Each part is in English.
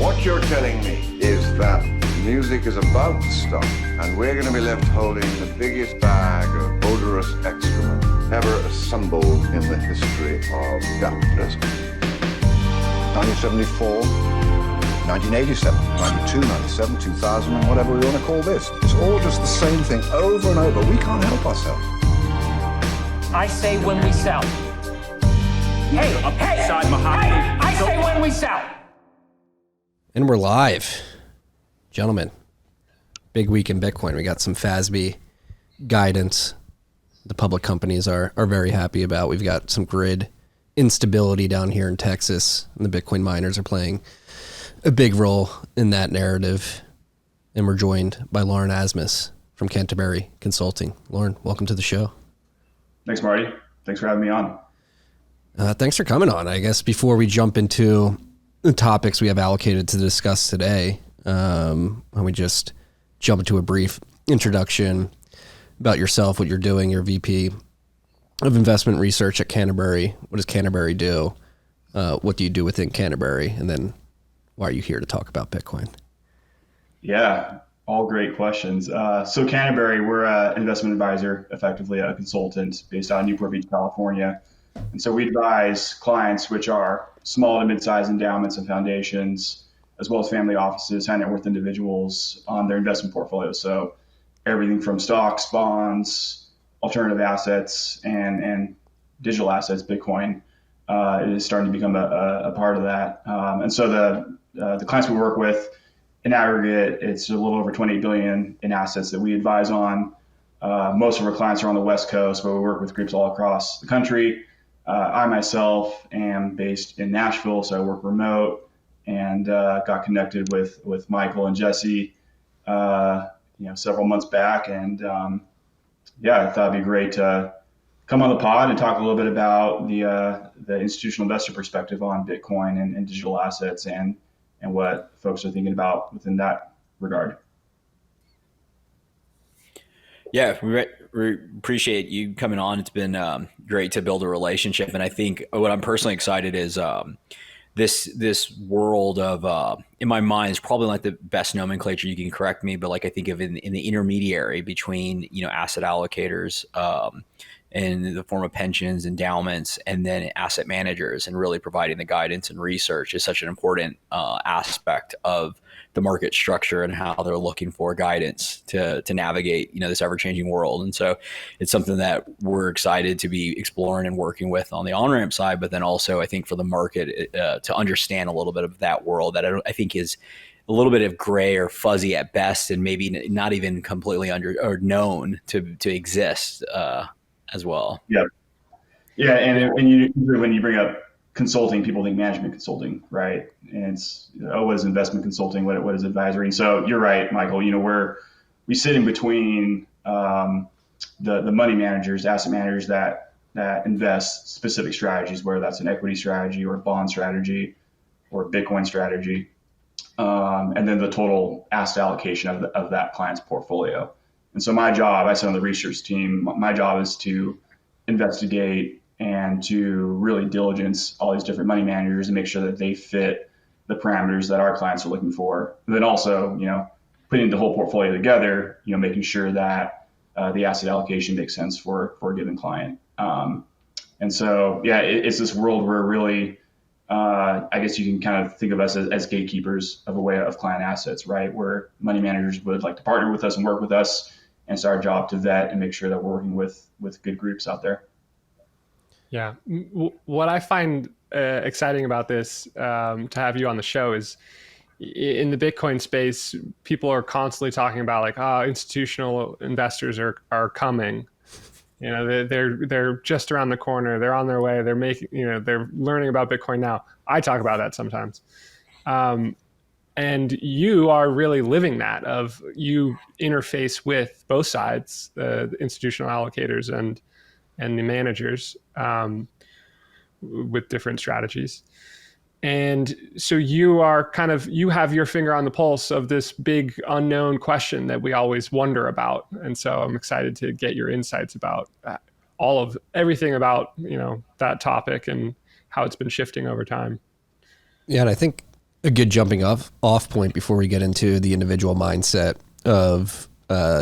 What you're telling me is that music is about to stop, and we're going to be left holding the biggest bag of odorous excrement ever assembled in the history of capitalism. 1974, 1987, 92, 97, 2000, and whatever we want to call this. It's all just the same thing over and over. We can't help ourselves. I say when we sell. Hey, I say when we sell. And we're live. Gentlemen, big week in Bitcoin. We got some FASB guidance the public companies are very happy about. We've got some grid instability down here in Texas, and the Bitcoin miners are playing a big role in that narrative. And we're joined by Loren Asmus from Canterbury Consulting. Loren, welcome to the show. Thanks, Marty. Thanks for having me on. Thanks for coming on. I guess before we jump into the topics we have allocated to discuss today, why don't we just jump into a brief introduction about yourself, what you're doing. You're VP of Investment Research at Canterbury. What does Canterbury do? What do you do within Canterbury? And then why are you here to talk about Bitcoin? Yeah, all great questions. So Canterbury, we're an investment advisor, effectively a consultant based out of Newport Beach, California. And so we advise clients, which are small to mid-sized endowments and foundations, as well as family offices, high net worth individuals on their investment portfolios. So everything from stocks, bonds, alternative assets, and digital assets, Bitcoin, is starting to become a part of that. And so the clients we work with, in aggregate, it's a little over 28 billion in assets that we advise on. Most of our clients are on the West Coast, but we work with groups all across the country. I myself am based in Nashville, so I work remote, and got connected with Michael and Jesse, several months back, and I thought it'd be great to come on the pod and talk a little bit about the institutional investor perspective on Bitcoin and digital assets and what folks are thinking about within that regard. Yeah, we appreciate you coming on. It's been great to build a relationship. And I think what I'm personally excited is this world of, in my mind, is probably like the best nomenclature. You can correct me, but like I think of in the intermediary between, asset allocators in the form of pensions, endowments, and then asset managers, and really providing the guidance and research is such an important aspect of the market structure and how they're looking for guidance to navigate, this ever-changing world. And so it's something that we're excited to be exploring and working with on the on-ramp side, but then also I think for the market to understand a little bit of that world that I think is a little bit of gray or fuzzy at best, and maybe not even completely known to exist as well. Yeah. Yeah. And you, when you bring up consulting, people think management consulting, right? And it's, what is investment consulting? What is advisory? So you're right, Michael. We sit in between the money managers, asset managers that invest specific strategies, whether that's an equity strategy or a bond strategy or a Bitcoin strategy, and then the total asset allocation of that client's portfolio. And so my job, I sit on the research team. My job is to investigate and to really diligence all these different money managers and make sure that they fit the parameters that our clients are looking for. And then also, putting the whole portfolio together, making sure that the asset allocation makes sense for a given client. And so, it's this world where really, I guess you can kind of think of us as gatekeepers of a way of client assets, right? Where money managers would like to partner with us and work with us. And it's our job to vet and make sure that we're working with good groups out there. Yeah. What I find exciting about this, to have you on the show, is in the Bitcoin space, people are constantly talking about institutional investors are coming. They're just around the corner. They're on their way. They're making, they're learning about Bitcoin now. I talk about that sometimes. And you are really living that, of you interface with both sides, the institutional allocators and the managers, with different strategies. And so you are you have your finger on the pulse of this big unknown question that we always wonder about. And so I'm excited to get your insights about everything about, that topic and how it's been shifting over time. Yeah. And I think a good jumping off point before we get into the individual mindset of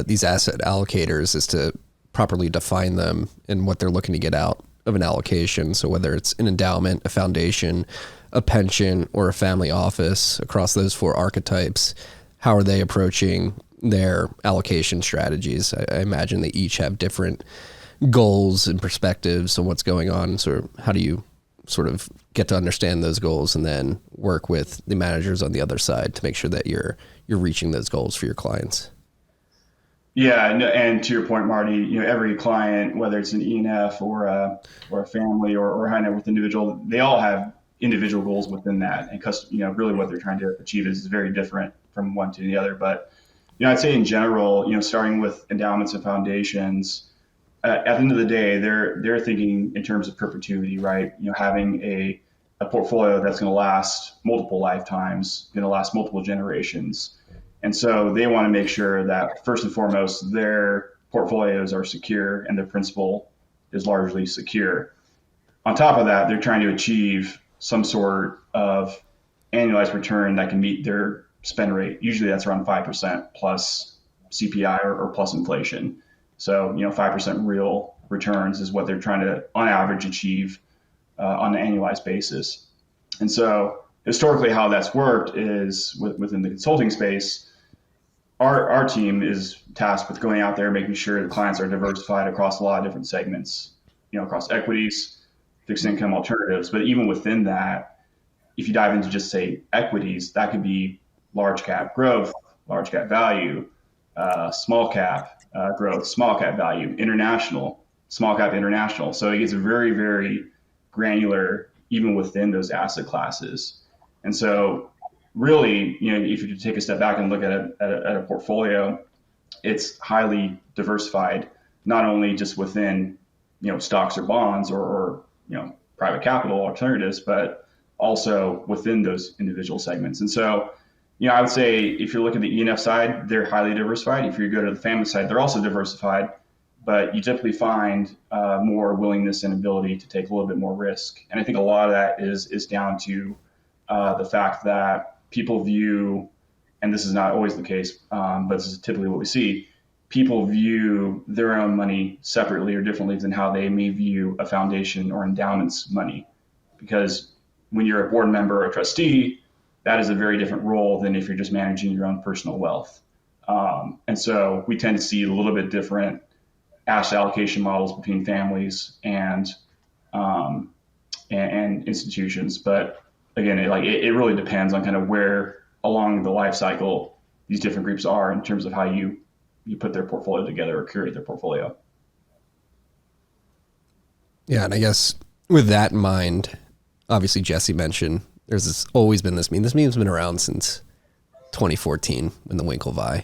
these asset allocators is to properly define them and what they're looking to get out of an allocation. So whether it's an endowment, a foundation, a pension, or a family office, across those 4 archetypes, how are they approaching their allocation strategies? I imagine they each have different goals and perspectives on what's going on. So how do you sort of get to understand those goals and then work with the managers on the other side to make sure that you're reaching those goals for your clients? Yeah, and to your point, Marty, every client, whether it's an E&F or a family or a high net worth individual, they all have individual goals within that, and really what they're trying to achieve is very different from one to the other. But I'd say in general, starting with endowments and foundations, at the end of the day, they're thinking in terms of perpetuity, right? Having a portfolio that's going to last multiple lifetimes, going to last multiple generations. And so they want to make sure that first and foremost, their portfolios are secure and their principal is largely secure. On top of that, they're trying to achieve some sort of annualized return that can meet their spend rate. Usually that's around 5% plus CPI or plus inflation. So, 5% real returns is what they're trying to, on average, achieve on an annualized basis. And so historically how that's worked is within the consulting space, our team is tasked with going out there, making sure the clients are diversified across a lot of different segments, across equities, fixed income, alternatives. But even within that, if you dive into just say equities, that could be large cap growth, large cap value, small cap growth, small cap value, international, small cap international. So it gets very, very granular even within those asset classes. And so really, if you take a step back and look at a portfolio, it's highly diversified, not only just within, stocks or bonds or private capital alternatives, but also within those individual segments. And so, I would say if you look at the E&F side, they're highly diversified. If you go to the family side, they're also diversified, but you typically find more willingness and ability to take a little bit more risk. And I think a lot of that is down to the fact that people view, and this is not always the case, but this is typically what we see, people view their own money separately or differently than how they may view a foundation or endowment's money. Because when you're a board member or a trustee, that is a very different role than if you're just managing your own personal wealth. And so we tend to see a little bit different asset allocation models between families and institutions. But again, it really depends on kind of where along the life cycle these different groups are in terms of how you put their portfolio together or curate their portfolio. Yeah, and I guess with that in mind, obviously Jesse mentioned there's always been this meme. This meme's been around since 2014 when the Winklevi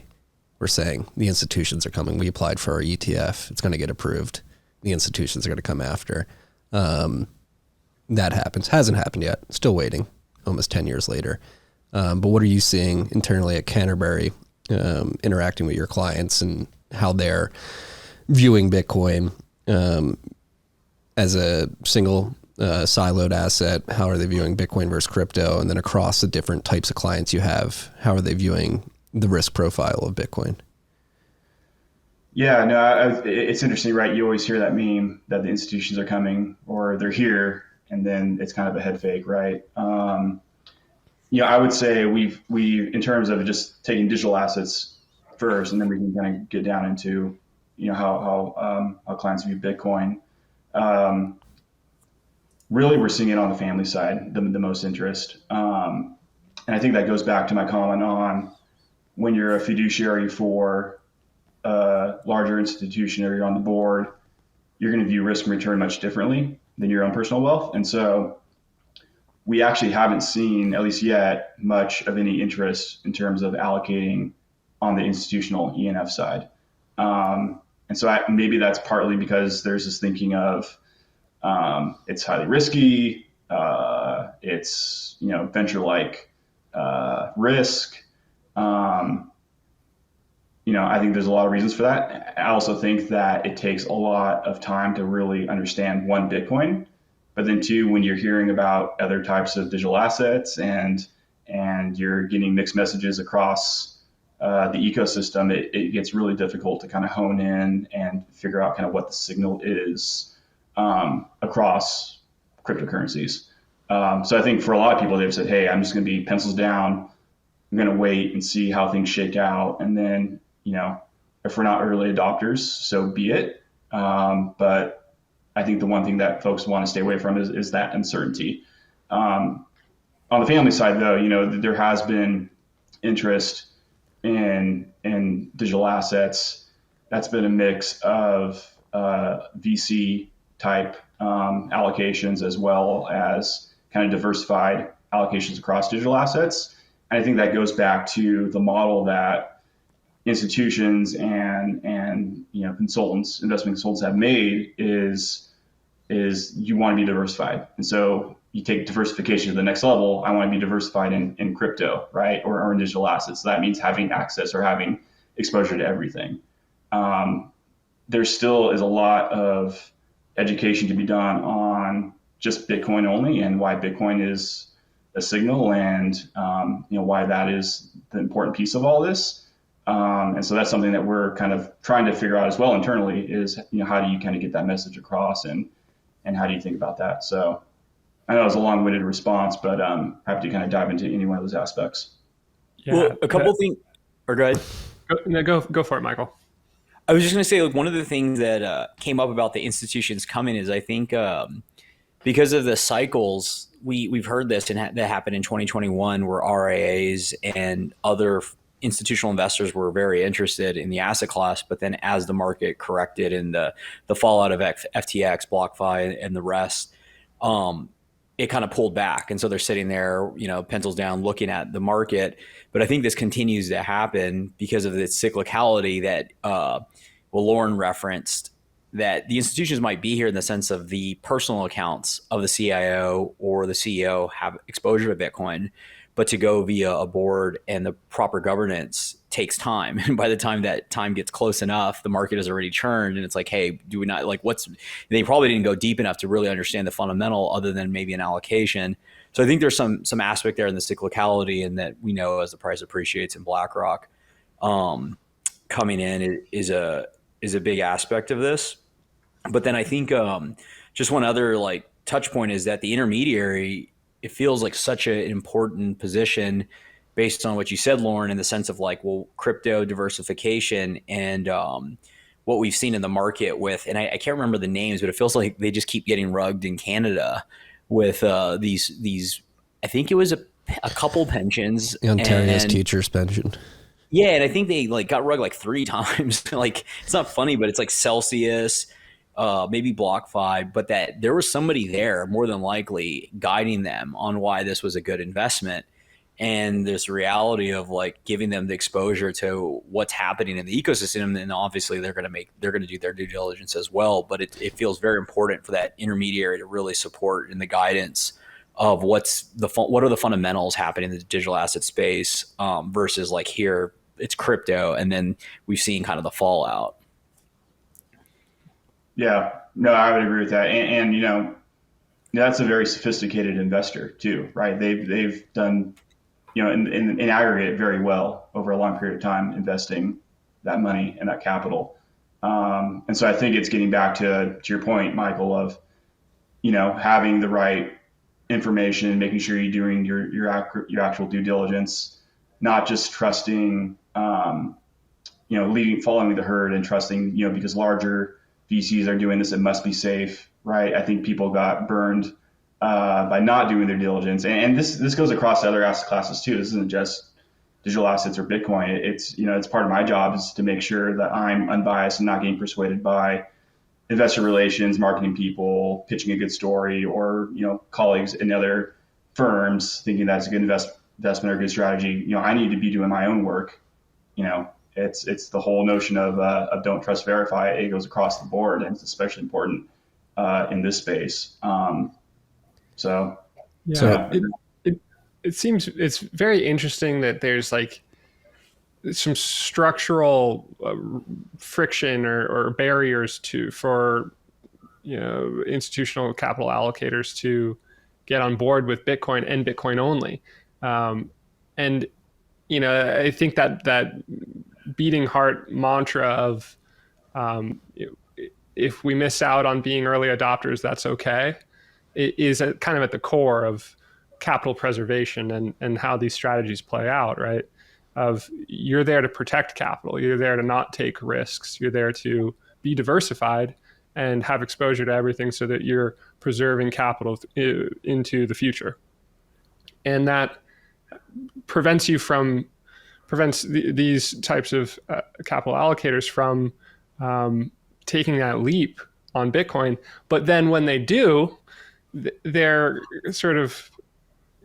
were saying the institutions are coming. We applied for our ETF. It's going to get approved. The institutions are going to come after. That happens. Hasn't happened yet. Still waiting, almost 10 years later. But what are you seeing internally at Canterbury, interacting with your clients and how they're viewing Bitcoin as a single siloed asset? How are they viewing Bitcoin versus crypto? And then across the different types of clients you have, how are they viewing the risk profile of Bitcoin? Yeah, no, it's interesting, right? You always hear that meme that the institutions are coming or they're here, and then it's kind of a head fake, right? I would say we in terms of just taking digital assets first, and then we can kind of get down into how clients view Bitcoin. Really, we're seeing it on the family side, the most interest. And I think that goes back to my comment on when you're a fiduciary for a larger institution or you're on the board, you're going to view risk and return much differently than your own personal wealth. And so we actually haven't seen, at least yet, much of any interest in terms of allocating on the institutional E&F side. And so maybe that's partly because there's this thinking of it's highly risky, it's venture-like risk. I think there's a lot of reasons for that. I also think that it takes a lot of time to really understand, one, Bitcoin, but then two, when you're hearing about other types of digital assets and and you're getting mixed messages across the ecosystem, it gets really difficult to kind of hone in and figure out kind of what the signal is across cryptocurrencies. So I think for a lot of people, they've said, hey, I'm just going to be pencils down. I'm going to wait and see how things shake out. And then, if we're not early adopters, so be it. But I think the one thing that folks want to stay away from is that uncertainty. On the family side, though, there has been interest in digital assets. That's been a mix of VC type allocations as well as kind of diversified allocations across digital assets. And I think that goes back to the model that institutions and consultants, investment consultants have made is you want to be diversified. And so you take diversification to the next level. I want to be diversified in crypto, right? Or in digital assets. So that means having access or having exposure to everything. There still is a lot of education to be done on just Bitcoin only and why Bitcoin is a signal and why that is the important piece of all this. And so that's something that we're kind of trying to figure out as well internally is, how do you kind of get that message across and how do you think about that? So I know it was a long-winded response, but I'm happy to kind of dive into any one of those aspects. Yeah, well, a couple things, or go ahead. Go for it, Michael. I was just going to say, one of the things that came up about the institutions coming is I think because of the cycles, we've heard this and that happened in 2021 where RIAs and other institutional investors were very interested in the asset class, but then as the market corrected and the fallout of FTX, BlockFi, and the rest, it kind of pulled back. And so they're sitting there, pencils down, looking at the market. But I think this continues to happen because of the cyclicality that Loren referenced, that the institutions might be here in the sense of the personal accounts of the CIO or the CEO have exposure to Bitcoin, but to go via a board and the proper governance takes time. And by the time that time gets close enough, the market has already churned and it's like, hey, do we not they probably didn't go deep enough to really understand the fundamental other than maybe an allocation. So I think there's some aspect there in the cyclicality and that we know as the price appreciates in BlackRock coming in is a big aspect of this. But then I think just one other touch point is that the intermediary, it feels like such an important position based on what you said, Loren, in the sense of crypto diversification and what we've seen in the market with, and I can't remember the names, but it feels like they just keep getting rugged in Canada with these. I think it was a couple pensions. Ontario's teacher's pension. Yeah, and I think they got rugged 3 times. It's not funny, but it's Celsius. Maybe BlockFi, but that there was somebody there more than likely guiding them on why this was a good investment. And this reality of giving them the exposure to what's happening in the ecosystem. And obviously they're going to do their due diligence as well. But it feels very important for that intermediary to really support in the guidance of what are the fundamentals happening in the digital asset space versus here it's crypto. And then we've seen kind of the fallout. Yeah, no, I would agree with that. And that's a very sophisticated investor too, right? They've done, in aggregate very well over a long period of time investing that money and that capital. And so I think it's getting back to your point, Michael, of, having the right information, making sure you're doing your actual due diligence, not just trusting, following the herd and trusting, because larger VCs are doing this, it must be safe, right? I think people got burned by not doing their diligence. And this goes across other asset classes too. This isn't just digital assets or Bitcoin. It's part of my job is to make sure that I'm unbiased and not getting persuaded by investor relations, marketing people, pitching a good story, or, colleagues in other firms thinking that's a good investment or a good strategy. I need to be doing my own work, It's the whole notion of don't trust, verify. It goes across the board, and it's especially important in this space. It seems it's very interesting that there's some structural friction or barriers for institutional capital allocators to get on board with Bitcoin and Bitcoin only. And, I think that beating heart mantra of, if we miss out on being early adopters, that's okay, is kind of at the core of capital preservation and how these strategies play out, right? Of you're there to protect capital, you're there to not take risks, you're there to be diversified and have exposure to everything so that you're preserving capital into the future. And that prevents these types of capital allocators from taking that leap on Bitcoin. But then when they do, they're sort of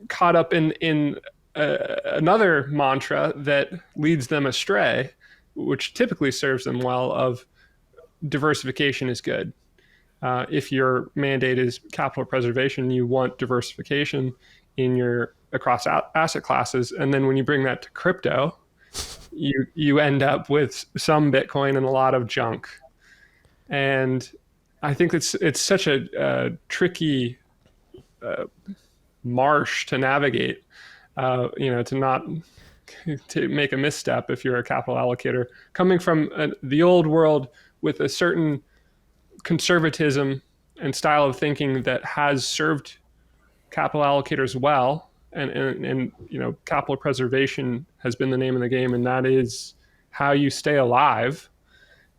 caught up in another mantra that leads them astray, which typically serves them well, of diversification is good. If your mandate is capital preservation, you want diversification across asset classes. And then when you bring that to crypto, you end up with some Bitcoin and a lot of junk. And I think it's such a tricky marsh to navigate, to make a misstep if you're a capital allocator coming from the old world with a certain conservatism and style of thinking that has served capital allocators well, and capital preservation has been the name of the game, and that is how you stay alive.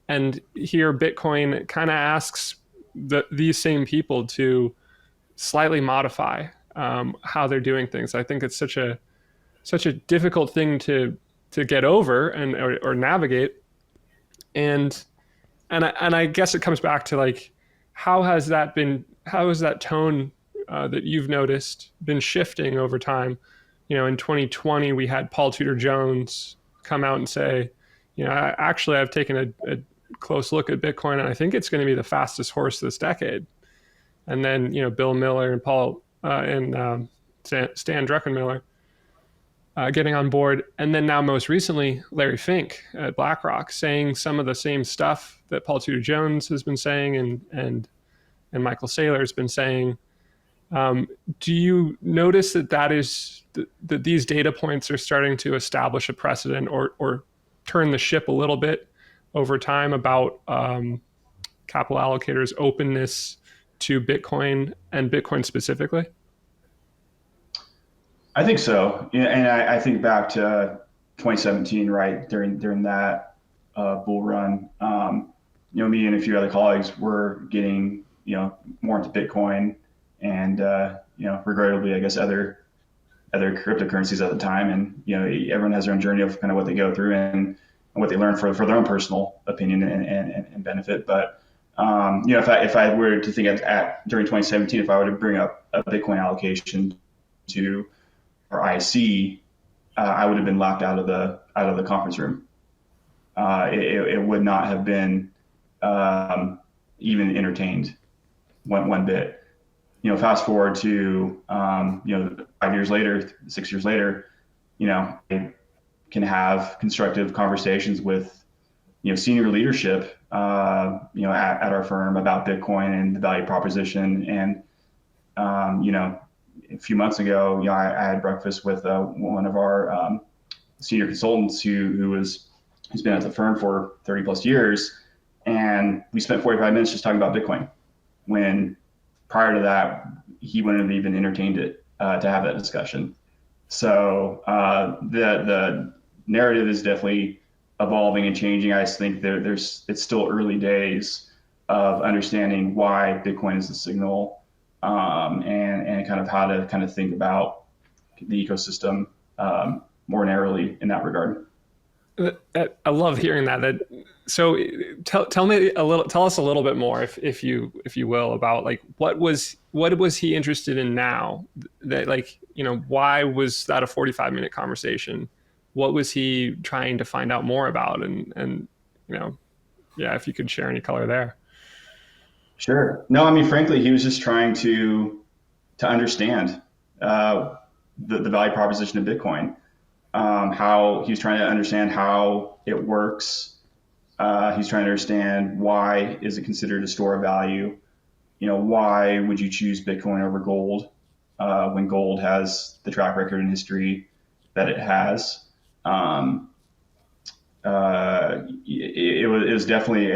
And here Bitcoin kind of asks these same people to slightly modify how they're doing things. I think it's such a difficult thing to get over or navigate. And I guess it comes back to, like, how has that tone that you've noticed been shifting over time? In 2020, we had Paul Tudor Jones come out and say, I've taken a close look at Bitcoin, and I think it's going to be the fastest horse this decade. And then, Bill Miller and Stan Druckenmiller getting on board. And then now most recently, Larry Fink at BlackRock saying some of the same stuff that Paul Tudor Jones has been saying and Michael Saylor has been saying. Do you notice that these data points are starting to establish a precedent or turn the ship a little bit over time about capital allocators' openness to Bitcoin and Bitcoin specifically? I think so. And I think back to 2017, right? During that bull run, me and a few other colleagues were getting, more into Bitcoin and, regrettably, I guess, other cryptocurrencies at the time. And, everyone has their own journey of kind of what they go through and what they learn for their own personal opinion and benefit. But, if I were to think during 2017, if I were to bring up a Bitcoin allocation to our IC, I would have been locked out of the conference room. It would not have been even entertained one bit. Fast forward to 5 years later, 6 years later, I can have constructive conversations with senior leadership at our firm about Bitcoin and the value proposition. And a few months ago, I had breakfast with one of our senior consultants who's been at the firm for 30 plus years, and we spent 45 minutes just talking about Bitcoin. When prior to that, he wouldn't have even entertained it to have that discussion. So the narrative is definitely evolving and changing. I just think it's still early days of understanding why Bitcoin is the signal. And kind of how to kind of think about the ecosystem more narrowly in that regard. I love hearing that. So tell us a little bit more, if you will, about, like, what was he interested in now? That, like, why was that a 45-minute conversation? What was he trying to find out more about? And if you could share any color there. Sure. No, I mean, frankly, he was just trying to understand the value proposition of Bitcoin, how he was trying to understand how it works. He's trying to understand, why is it considered a store of value? Why would you choose Bitcoin over gold when gold has the track record and history that it has. It was definitely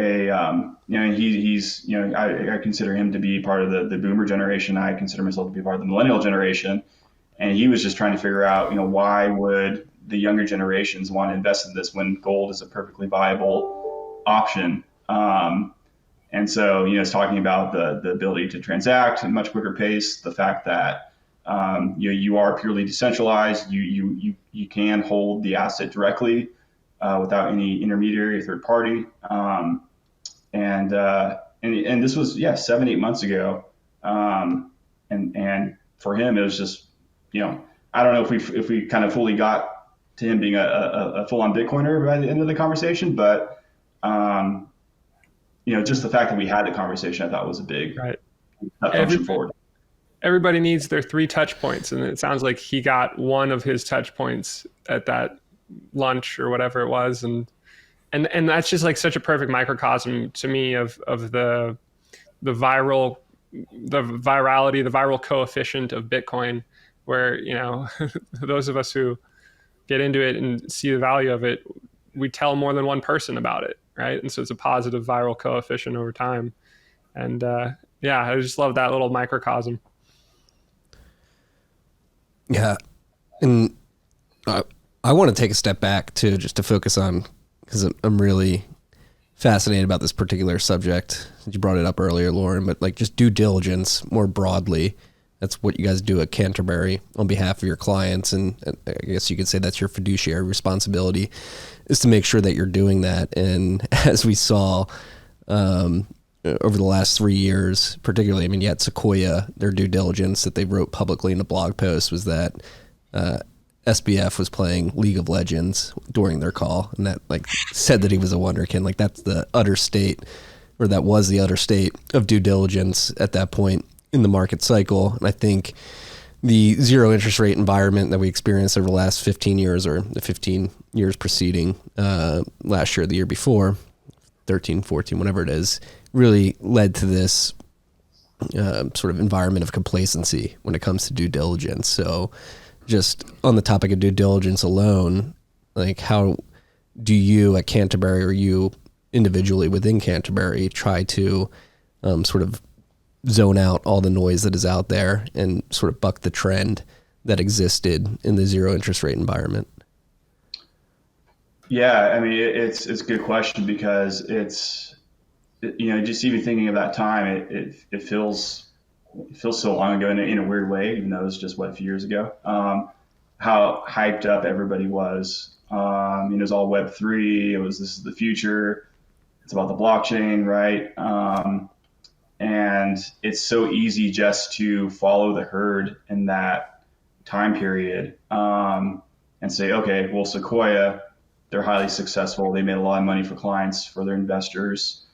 he's I consider him to be part of the boomer generation. I consider myself to be part of the millennial generation, and he was just trying to figure out why would the younger generations want to invest in this when gold is a perfectly viable option. And so it's talking about the ability to transact at a much quicker pace, the fact that you are purely decentralized, you can hold the asset directly without any intermediary or third party. And this was 7-8 months ago. And for him, it was just I don't know if we kind of fully got to him being a full-on Bitcoiner by the end of the conversation, but just the fact that we had the conversation, I thought was a big step forward. Everybody needs their 3 touch points, and it sounds like he got one of his touch points at that lunch or whatever it was, and that's just like such a perfect microcosm to me of the virality, the viral coefficient of Bitcoin, where those of us who get into it and see the value of it, we tell more than one person about it, right? And so it's a positive viral coefficient over time. And I just love that little microcosm. Yeah. And I want to take a step back too, just to focus on, because I'm really fascinated about this particular subject. You brought it up earlier, Loren, but like just due diligence more broadly. That's what you guys do at Canterbury on behalf of your clients. And I guess you could say that's your fiduciary responsibility, is to make sure that you're doing that. And as we saw over the last 3 years, particularly, you had Sequoia, their due diligence that they wrote publicly in a blog post was that SBF was playing League of Legends during their call, and that said that he was a wonderkin. That's the utter state, or that was the utter state of due diligence at that point in the market cycle. And I think the zero interest rate environment that we experienced over the last 15 years, or the 15 years preceding last year, the year before, 13, 14, whatever it is, really led to this sort of environment of complacency when it comes to due diligence. So just on the topic of due diligence alone, how do you at Canterbury, or you individually within Canterbury, try to sort of zone out all the noise that is out there and sort of buck the trend that existed in the zero interest rate environment? Yeah, it's a good question, because it's just even thinking of that time, it feels so long ago in a weird way, even though it was just a few years ago. How hyped up everybody was. It was all Web3. This is the future. It's about the blockchain, right? And it's so easy just to follow the herd in that time period, and say, okay, well, Sequoia, they're highly successful. They made a lot of money for clients, for their investors.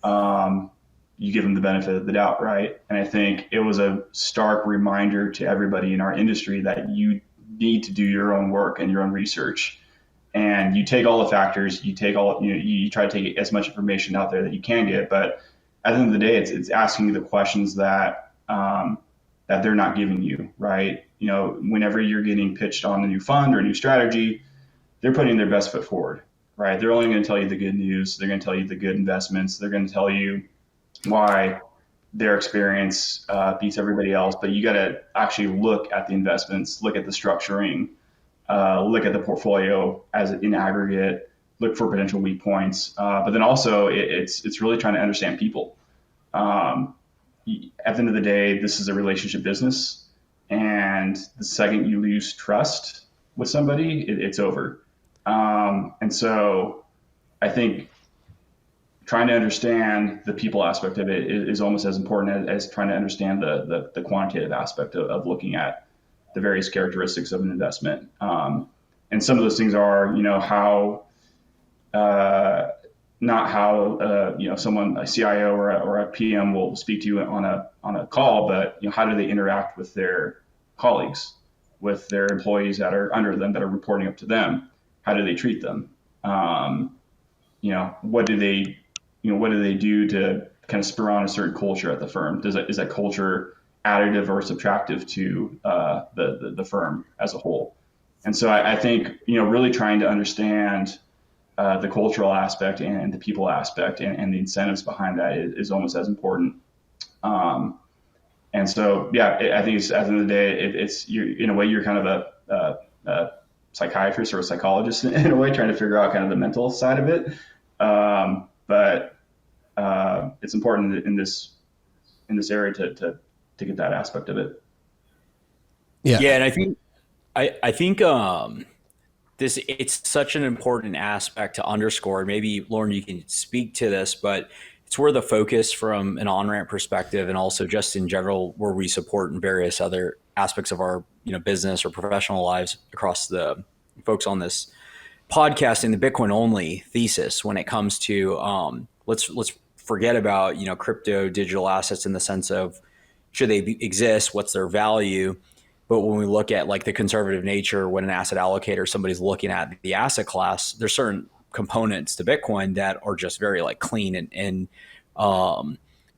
You give them the benefit of the doubt, right? And I think it was a stark reminder to everybody in our industry that you need to do your own work and your own research. And you take all the factors, you try to take as much information out there that you can get, but at the end of the day, it's asking you the questions that they're not giving you, right? Whenever you're getting pitched on a new fund or a new strategy, they're putting their best foot forward, right? They're only going to tell you the good news. They're going to tell you the good investments. They're going to tell you why their experience beats everybody else. But you got to actually look at the investments, look at the structuring, look at the portfolio as in aggregate, look for potential weak points. But then also it's really trying to understand people. At the end of the day, this is a relationship business. And the second you lose trust with somebody, it's over. And so I think trying to understand the people aspect of it is almost as important as trying to understand the quantitative aspect of looking at the various characteristics of an investment. And some of those things are, how, not how, someone, a CIO or a PM will speak to you on a call, but, how do they interact with their colleagues, with their employees that are under them, that are reporting up to them? How do they treat them? What do they do to kind of spur on a certain culture at the firm? Is that culture additive or subtractive to the firm as a whole? And so I think, really trying to understand the cultural aspect and the people aspect and the incentives behind that is almost as important. And so, yeah, I think it's, at the end of the day, it's you in a way you're kind of a psychiatrist or a psychologist in a way, trying to figure out kind of the mental side of it. But it's important in this area to get that aspect of it. Yeah, and I think this it's such an important aspect to underscore. Maybe Loren, you can speak to this, but it's where the focus from an on-ramp perspective and also just in general where we support in various other aspects of our business or professional lives across the folks on this podcast in the Bitcoin only thesis when it comes to let's forget about crypto digital assets in the sense of should they exist, what's their value. But when we look at like the conservative nature, when an asset allocator, somebody's looking at the asset class, there's certain components to Bitcoin that are just very like clean and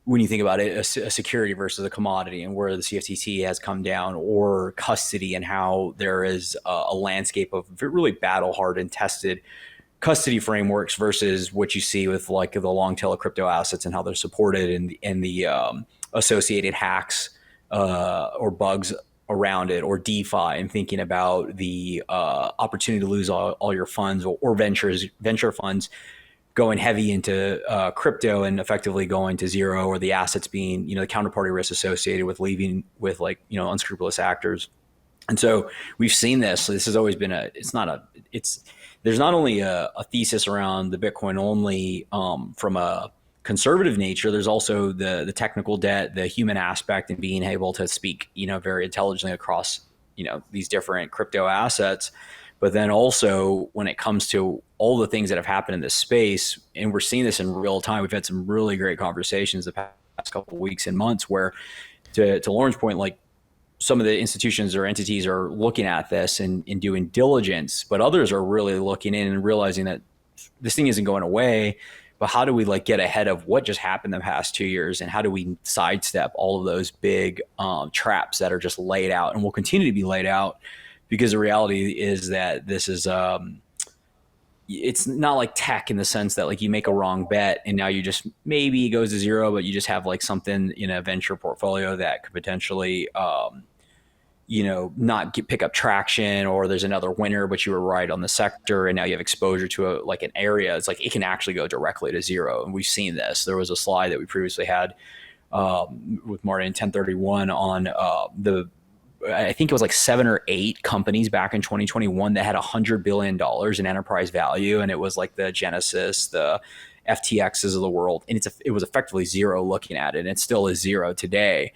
when you think about it, a security versus a commodity and where the CFTC has come down, or custody and how there is a landscape of really battle hardened, tested custody frameworks versus what you see with like the long tail of crypto assets and how they're supported and the associated hacks or bugs around it, or DeFi, and thinking about the opportunity to lose all your funds or venture funds going heavy into crypto and effectively going to zero, or the assets being, the counterparty risk associated with leaving with unscrupulous actors. And so we've seen this. So this has always been there's not only a thesis around the Bitcoin only from a conservative nature, there's also the technical debt, the human aspect, and being able to speak, very intelligently across, these different crypto assets. But then also when it comes to all the things that have happened in this space, and we're seeing this in real time, we've had some really great conversations the past couple of weeks and months where, to Loren's point, like some of the institutions or entities are looking at this and doing diligence, but others are really looking in and realizing that this thing isn't going away. But how do we get ahead of what just happened the past 2 years, and how do we sidestep all of those big traps that are just laid out and will continue to be laid out? Because the reality is that this is it's not like tech in the sense that you make a wrong bet and now you just maybe it goes to zero, but you just have something in a venture portfolio that could potentially not pick up traction, or there's another winner, but you were right on the sector and now you have exposure to an area. It's it can actually go directly to zero. And we've seen this. There was a slide that we previously had with Marty in 1031 on I think it was 7 or 8 companies back in 2021 that had $100 billion in enterprise value. And it was the Genesis, the FTXs of the world. And it was effectively zero looking at it. And it still is zero today.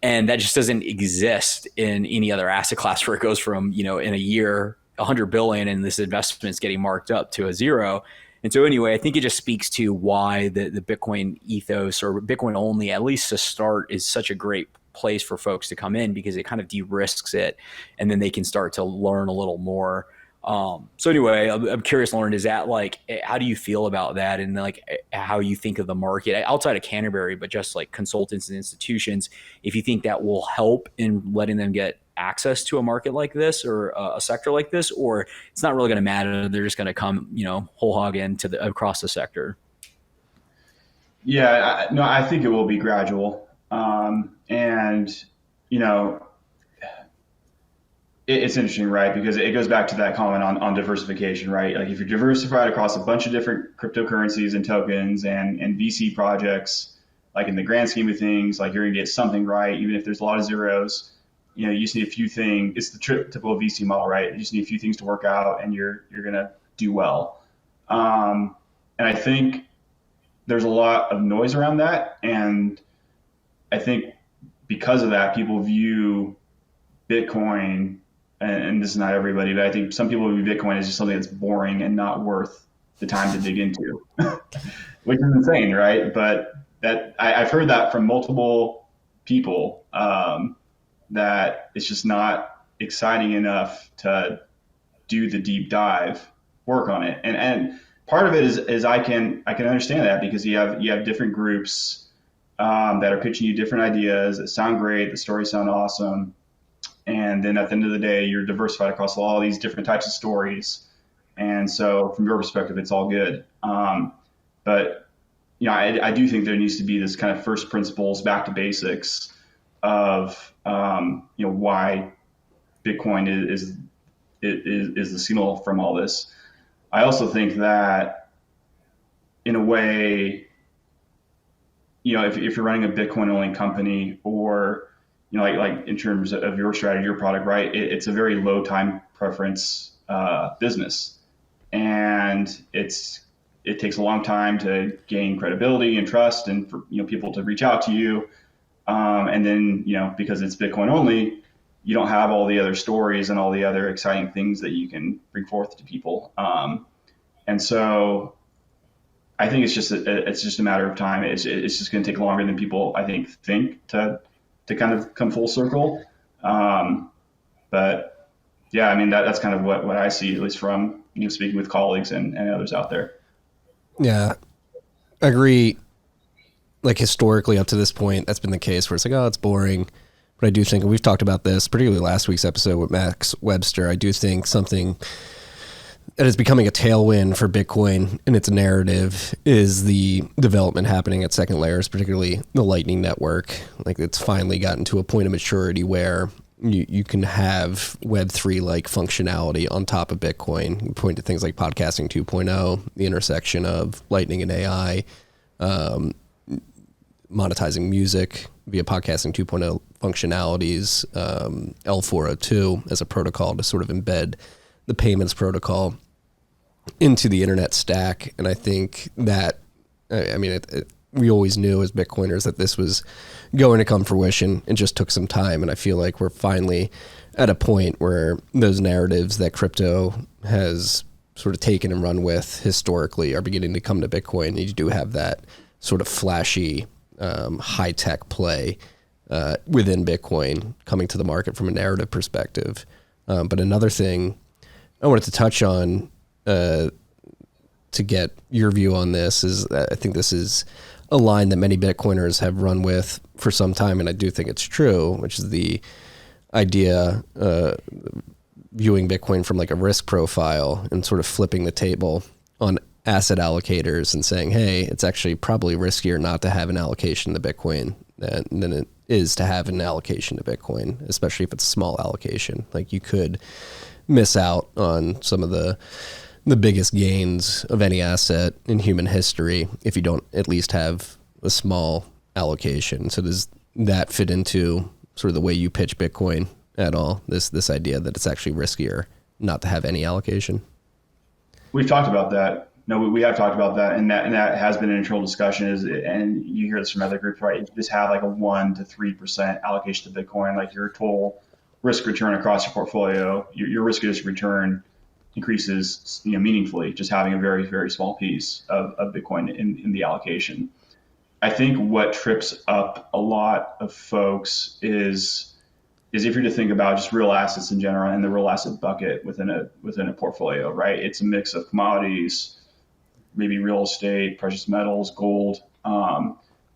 And that just doesn't exist in any other asset class where it goes from, in a year, 100 billion and this investment's getting marked up to a zero. And so anyway, I think it just speaks to why the Bitcoin ethos, or Bitcoin only, at least to start, is such a great place for folks to come in, because it kind of de-risks it and then they can start to learn a little more. So anyway, I'm curious, Loren, is that how do you feel about that, and how you think of the market outside of Canterbury, but just consultants and institutions, if you think that will help in letting them get access to a market like this, or a sector like this, or it's not really going to matter, they're just going to come, whole hog into across the sector? Yeah, I think it will be gradual. It's interesting, right? Because it goes back to that comment on diversification, right? If you're diversified across a bunch of different cryptocurrencies and tokens and VC projects, in the grand scheme of things, you're going to get something right, even if there's a lot of zeros. You just need a few things. It's the typical VC model, right? You just need a few things to work out and you're going to do well. And I think there's a lot of noise around that. And I think because of that, people view Bitcoin, and this is not everybody, but I think some people view Bitcoin as just something that's boring and not worth the time to dig into, which is insane, right? But I've heard that from multiple people, that it's just not exciting enough to do the deep dive work on it. And part of it is I can understand that, because you have different groups that are pitching you different ideas that sound great, the stories sound awesome, And then at the end of the day, you're diversified across all these different types of stories. And so from your perspective, it's all good. But I do think there needs to be this kind of first principles, back to basics of why Bitcoin is the signal from all this. I also think that in a way, if you're running a Bitcoin only company, or like in terms of your strategy, your product, right? It's a very low time preference business, and it takes a long time to gain credibility and trust, and for people to reach out to you. And then because it's Bitcoin only, you don't have all the other stories and all the other exciting things that you can bring forth to people. And so I think it's just a matter of time. It's just going to take longer than people, I think to kind of come full circle. But yeah, I mean, that's kind of what I see, at least from speaking with colleagues and others out there. Yeah, I agree. Like historically up to this point, that's been the case where it's like, oh, it's boring. But I do think, and we've talked about this, particularly last week's episode with Max Webster, I do think something that is becoming a tailwind for Bitcoin and its narrative is the development happening at second layers, particularly the Lightning Network. Like it's finally gotten to a point of maturity where you can have Web3 like functionality on top of Bitcoin. You point to things like podcasting 2.0, the intersection of Lightning and AI, monetizing music via podcasting 2.0 functionalities, L402 as a protocol to sort of embed the payments protocol into the internet stack. And I think that, we always knew as Bitcoiners that this was going to come fruition. It just took some time. And I feel like we're finally at a point where those narratives that crypto has sort of taken and run with historically are beginning to come to Bitcoin. And you do have that sort of flashy, high-tech play within Bitcoin coming to the market from a narrative perspective. But another thing I wanted to touch on to get your view on this is that I think this is a line that many Bitcoiners have run with for some time, and I do think it's true, which is the idea viewing Bitcoin from like a risk profile and sort of flipping the table on asset allocators and saying, hey, it's actually probably riskier not to have an allocation to Bitcoin than it is to have an allocation to Bitcoin, especially if it's a small allocation. Like you could miss out on some of the biggest gains of any asset in human history if you don't at least have a small allocation. So does that fit into sort of the way you pitch Bitcoin at all? This idea that it's actually riskier not to have any allocation? We've talked about that. No, we have talked about that, and that has been an internal discussion. And you hear this from other groups, right? You just have like a 1% to 3% allocation to Bitcoin, like your total risk return across your portfolio. Your risk-adjusted return increases meaningfully, just having a very, very small piece of Bitcoin in the allocation. I think what trips up a lot of folks is if you're to think about just real assets in general and the real asset bucket within a portfolio, right? It's a mix of commodities, maybe real estate, precious metals, gold.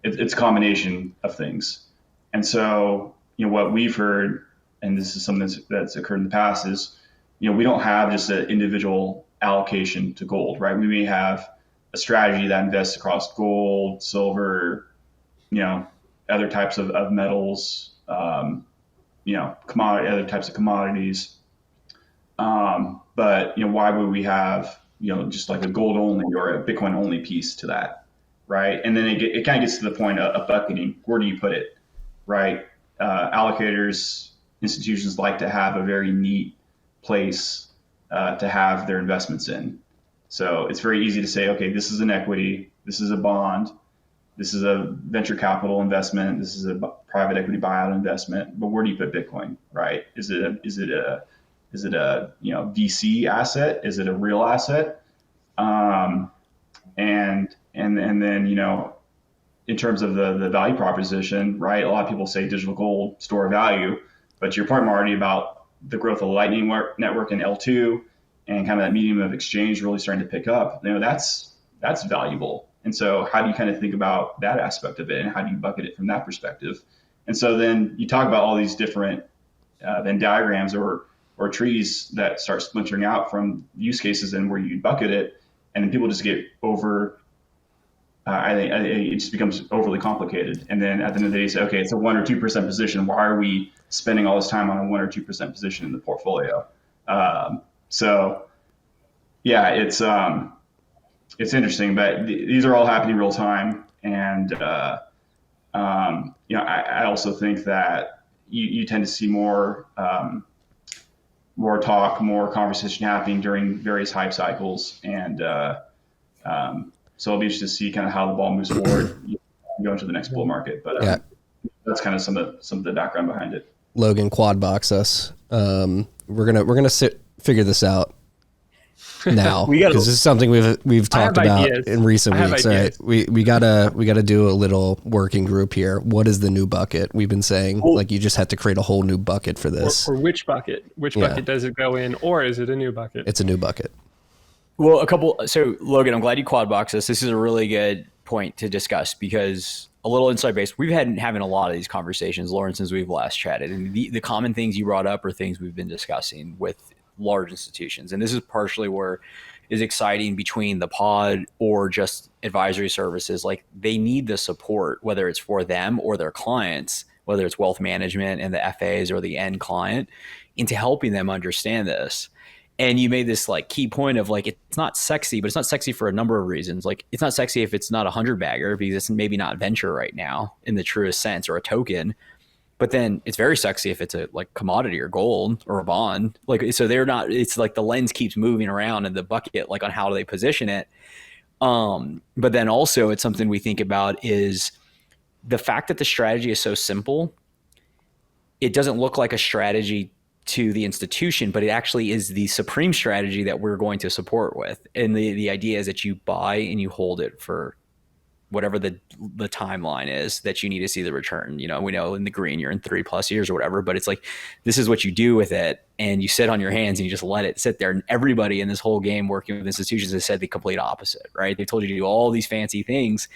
It's a combination of things. And so, what we've heard, and this is something that's occurred in the past, is we don't have just an individual allocation to gold, right? We may have a strategy that invests across gold, silver, other types of metals, other types of commodities. But why would we have just like a gold only or a Bitcoin only piece to that, right? And then it kind of gets to the point of bucketing. Where do you put it, right? Allocators, institutions like to have a very neat place to have their investments in. So it's very easy to say, okay, this is an equity, this is a bond, this is a venture capital investment, this is a private equity buyout investment. But where do you put Bitcoin, right? Is it a VC asset? Is it a real asset? And then in terms of the value proposition, right? A lot of people say digital gold, store of value, but to your point, Marty, about the growth of the Lightning Network and L2 and kind of that medium of exchange really starting to pick up, that's valuable. And so how do you kind of think about that aspect of it, and how do you bucket it from that perspective? And so then you talk about all these different Venn diagrams or trees that start splintering out from use cases and where you bucket it, and then people just get over. I think it just becomes overly complicated. And then at the end of the day, you say, okay, it's a 1 or 2% position. Why are we spending all this time on a 1 or 2% position in the portfolio? So yeah, it's interesting, but these are all happening real time. And I also think that you tend to see more talk, more conversation happening during various hype cycles, and so it'll be interesting to see kind of how the ball moves forward, go into the next bull market. But that's kind of some of the background behind it. Logan, quad box us. We're gonna figure this out now, because this is something we've talked about in recent weeks. Right? We gotta do a little working group here. What is the new bucket? We've been saying like you just have to create a whole new bucket for this. Or which bucket? Which bucket does it go in, or is it a new bucket? It's a new bucket. Well, so Logan, I'm glad you quad box us. This is a really good point to discuss, because a little inside base, we've had having a lot of these conversations, Loren, since we've last chatted. And the common things you brought up are things we've been discussing with large institutions. And this is partially where is exciting between the pod or just advisory services. Like, they need the support, whether it's for them or their clients, whether it's wealth management and the FAs or the end client, into helping them understand this. And you made this like key point of like, it's not sexy, but it's not sexy for a number of reasons. Like, it's not sexy if it's not a 100-bagger, because it's maybe not venture right now in the truest sense, or a token. But then it's very sexy if it's a like commodity or gold or a bond. Like, so they're not, it's like the lens keeps moving around in the bucket, like on how do they position it. But then also it's something we think about is the fact that the strategy is so simple. It doesn't look like a strategy to the institution, but it actually is the supreme strategy that we're going to support with. And the idea is that you buy and you hold it for whatever the timeline is that you need to see the return. You know, we know in the green, you're in 3+ years or whatever, but it's like, this is what you do with it. And you sit on your hands and you just let it sit there. And everybody in this whole game working with institutions has said the complete opposite, right? They told you to do all these fancy things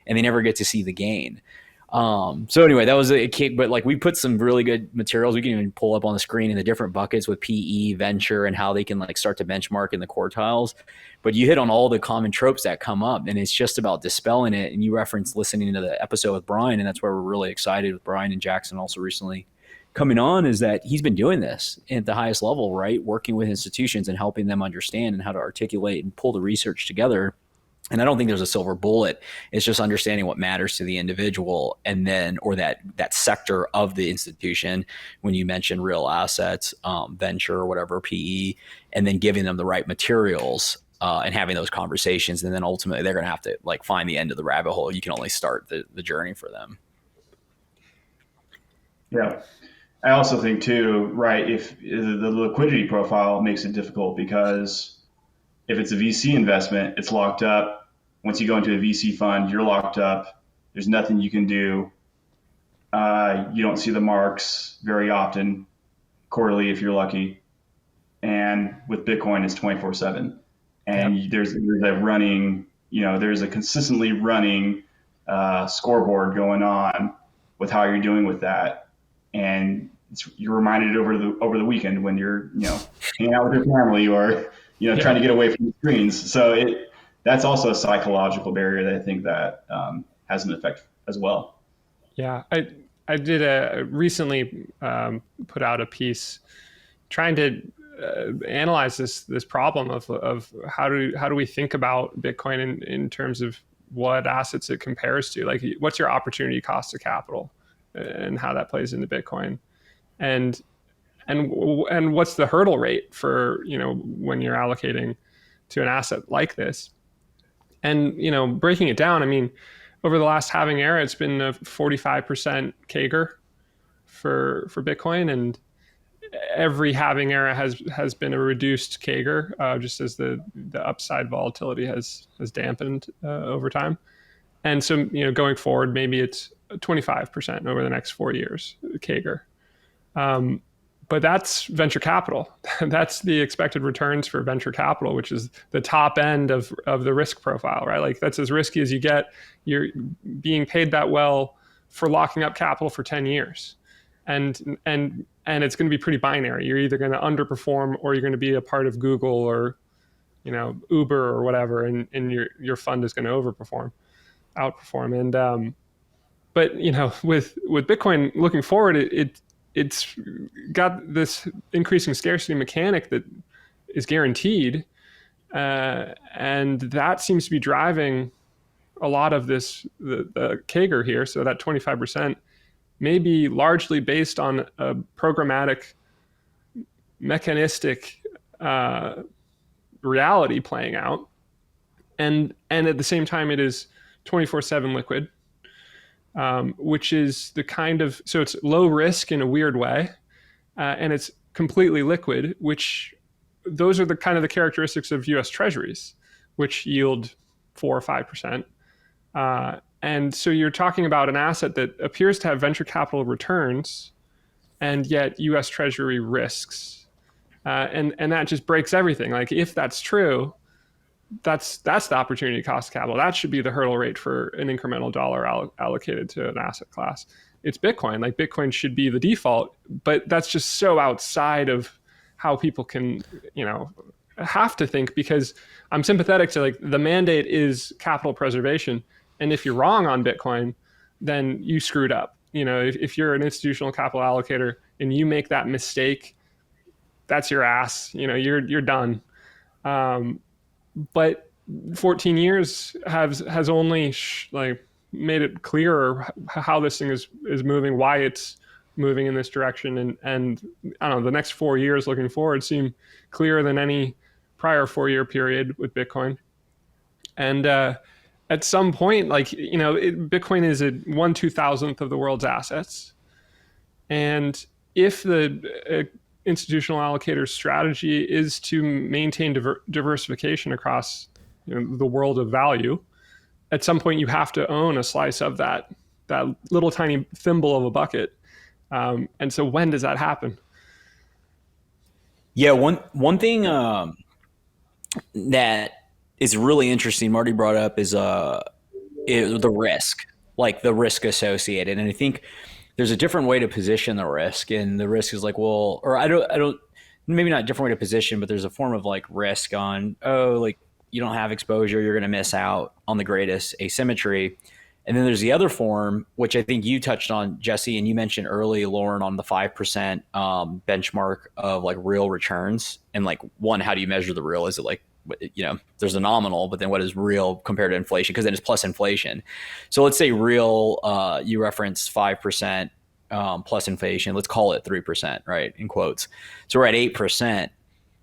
and they never get to see the gain. So anyway, that was a kick, but like, we put some really good materials. We can even pull up on the screen in the different buckets with PE, venture, and how they can like start to benchmark in the quartiles. But you hit on all the common tropes that come up, and it's just about dispelling it. And you referenced listening to the episode with Brian, and that's why we're really excited with Brian and Jackson also recently coming on, is that he's been doing this at the highest level, right? Working with institutions and helping them understand and how to articulate and pull the research together. And I don't think there's a silver bullet. It's just understanding what matters to the individual, and then, or that sector of the institution. When you mention real assets, venture, or whatever, PE, and then giving them the right materials and having those conversations. And then ultimately they're going to have to like find the end of the rabbit hole. You can only start the journey for them. Yeah. I also think too, right, if the liquidity profile makes it difficult, because if it's a VC investment, it's locked up. Once you go into a VC fund, you're locked up. There's nothing you can do. You don't see the marks very often, quarterly if you're lucky. And with Bitcoin, it's 24/7. And there's a running, there's a consistently running scoreboard going on with how you're doing with that. And you're reminded over the weekend when you're, hanging out with your family, or trying to get away from the screens. So that's also a psychological barrier that I think that has an effect as well. Yeah, I did recently put out a piece trying to analyze this problem of how do we think about Bitcoin in terms of what assets it compares to. Like, what's your opportunity cost of capital, and how that plays into Bitcoin, and what's the hurdle rate for when you're allocating to an asset like this. And breaking it down, I mean, over the last halving era, it's been a 45% CAGR for Bitcoin, and every halving era has been a reduced CAGR, just as the upside volatility has dampened over time. And so going forward, maybe it's 25% over the next 4 years CAGR. But that's venture capital. That's the expected returns for venture capital, which is the top end of the risk profile, right? Like, that's as risky as you get. You're being paid that well for locking up capital for 10 years. and it's going to be pretty binary. You're either going to underperform or you're going to be a part of Google or, Uber or whatever, and your fund is going to outperform. And but with Bitcoin looking forward, it's got this increasing scarcity mechanic that is guaranteed, and that seems to be driving a lot of the CAGR here. So that 25% may be largely based on a programmatic, mechanistic reality playing out, and at the same time it is 24/7 liquid, which is so it's low risk in a weird way, and it's completely liquid, which those are the kind of the characteristics of U.S. Treasuries, which yield 4 or 5%. And so you're talking about an asset that appears to have venture capital returns, and yet U.S. Treasury risks, and that just breaks everything. Like, if that's true, that's the opportunity cost of capital. That should be the hurdle rate for an incremental dollar allocated to an asset class. It's Bitcoin. Like, Bitcoin should be the default, but that's just so outside of how people can, have to think, because I'm sympathetic to, like, the mandate is capital preservation. And if you're wrong on Bitcoin, then you screwed up. If you're an institutional capital allocator and you make that mistake, that's your ass. You're done. But 14 years has only made it clearer how this thing is moving, why it's moving in this direction, and I don't know, the next 4 years looking forward seem clearer than any prior 4-year period with Bitcoin. And at some point, Bitcoin is a 1/2000th of the world's assets, and if the institutional allocator strategy is to maintain diversification across the world of value, at some point you have to own a slice of that little tiny thimble of a bucket. And so when does that happen? Yeah, one thing that is really interesting, Marty brought up, is the risk, like the risk associated. And I think there's a different way to position the risk, and the risk is like, well, or I don't, maybe not a different way to position, but there's a form of like risk on, you don't have exposure, you're going to miss out on the greatest asymmetry. And then there's the other form, which I think you touched on, Jesse, and you mentioned early, Loren, on the 5% benchmark of like real returns. And like, one, how do you measure the real? Is it like, there's a nominal, but then what is real compared to inflation? Because then it's plus inflation. So let's say real, you referenced 5% plus inflation. Let's call it 3%, right? In quotes. So we're at 8%.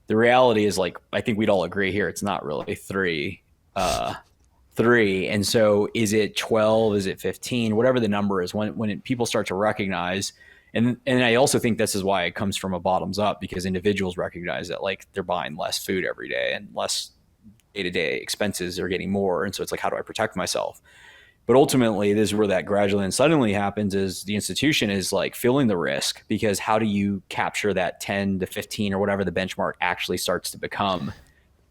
The reality is, like, I think we'd all agree here, it's not really 3. And so is it 12? Is it 15? Whatever the number is, when people start to recognize, and I also think this is why it comes from a bottoms up, because individuals recognize that, like, they're buying less food every day and less day-to-day expenses are getting more. And so it's like, how do I protect myself? But ultimately, this is where that gradually and suddenly happens, is the institution is like feeling the risk, because how do you capture that 10 to 15 or whatever the benchmark actually starts to become?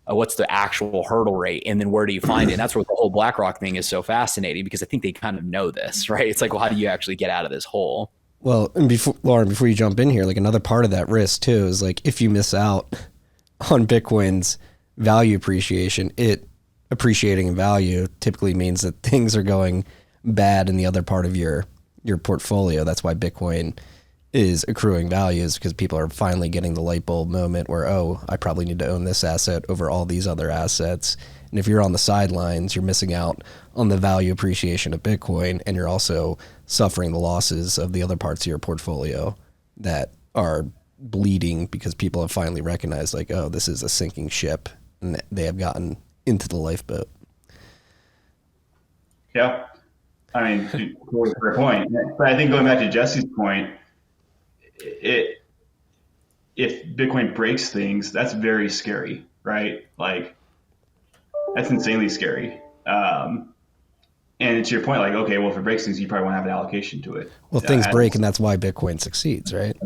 What's the actual hurdle rate? And then where do you find it? And that's where the whole BlackRock thing is so fascinating, because I think they kind of know this, right? It's like, well, how do you actually get out of this hole? Well, and Loren, before you jump in here, like, another part of that risk too is, like, if you miss out on Bitcoin's value appreciation, it appreciating in value typically means that things are going bad in the other part of your portfolio. That's why Bitcoin is accruing values, because people are finally getting the light bulb moment where, oh, I probably need to own this asset over all these other assets. And if you're on the sidelines, you're missing out on the value appreciation of Bitcoin, and you're also suffering the losses of the other parts of your portfolio that are bleeding, because people have finally recognized, like, oh, this is a sinking ship, and they have gotten into the lifeboat. Yeah. I mean, totally fair point. But I think going back to Jesse's point, if Bitcoin breaks things, that's very scary, right? Like, that's insanely scary. And to your point, like, okay, well, if it breaks things, you probably want to have an allocation to it. Well, things break, and that's why Bitcoin succeeds, right?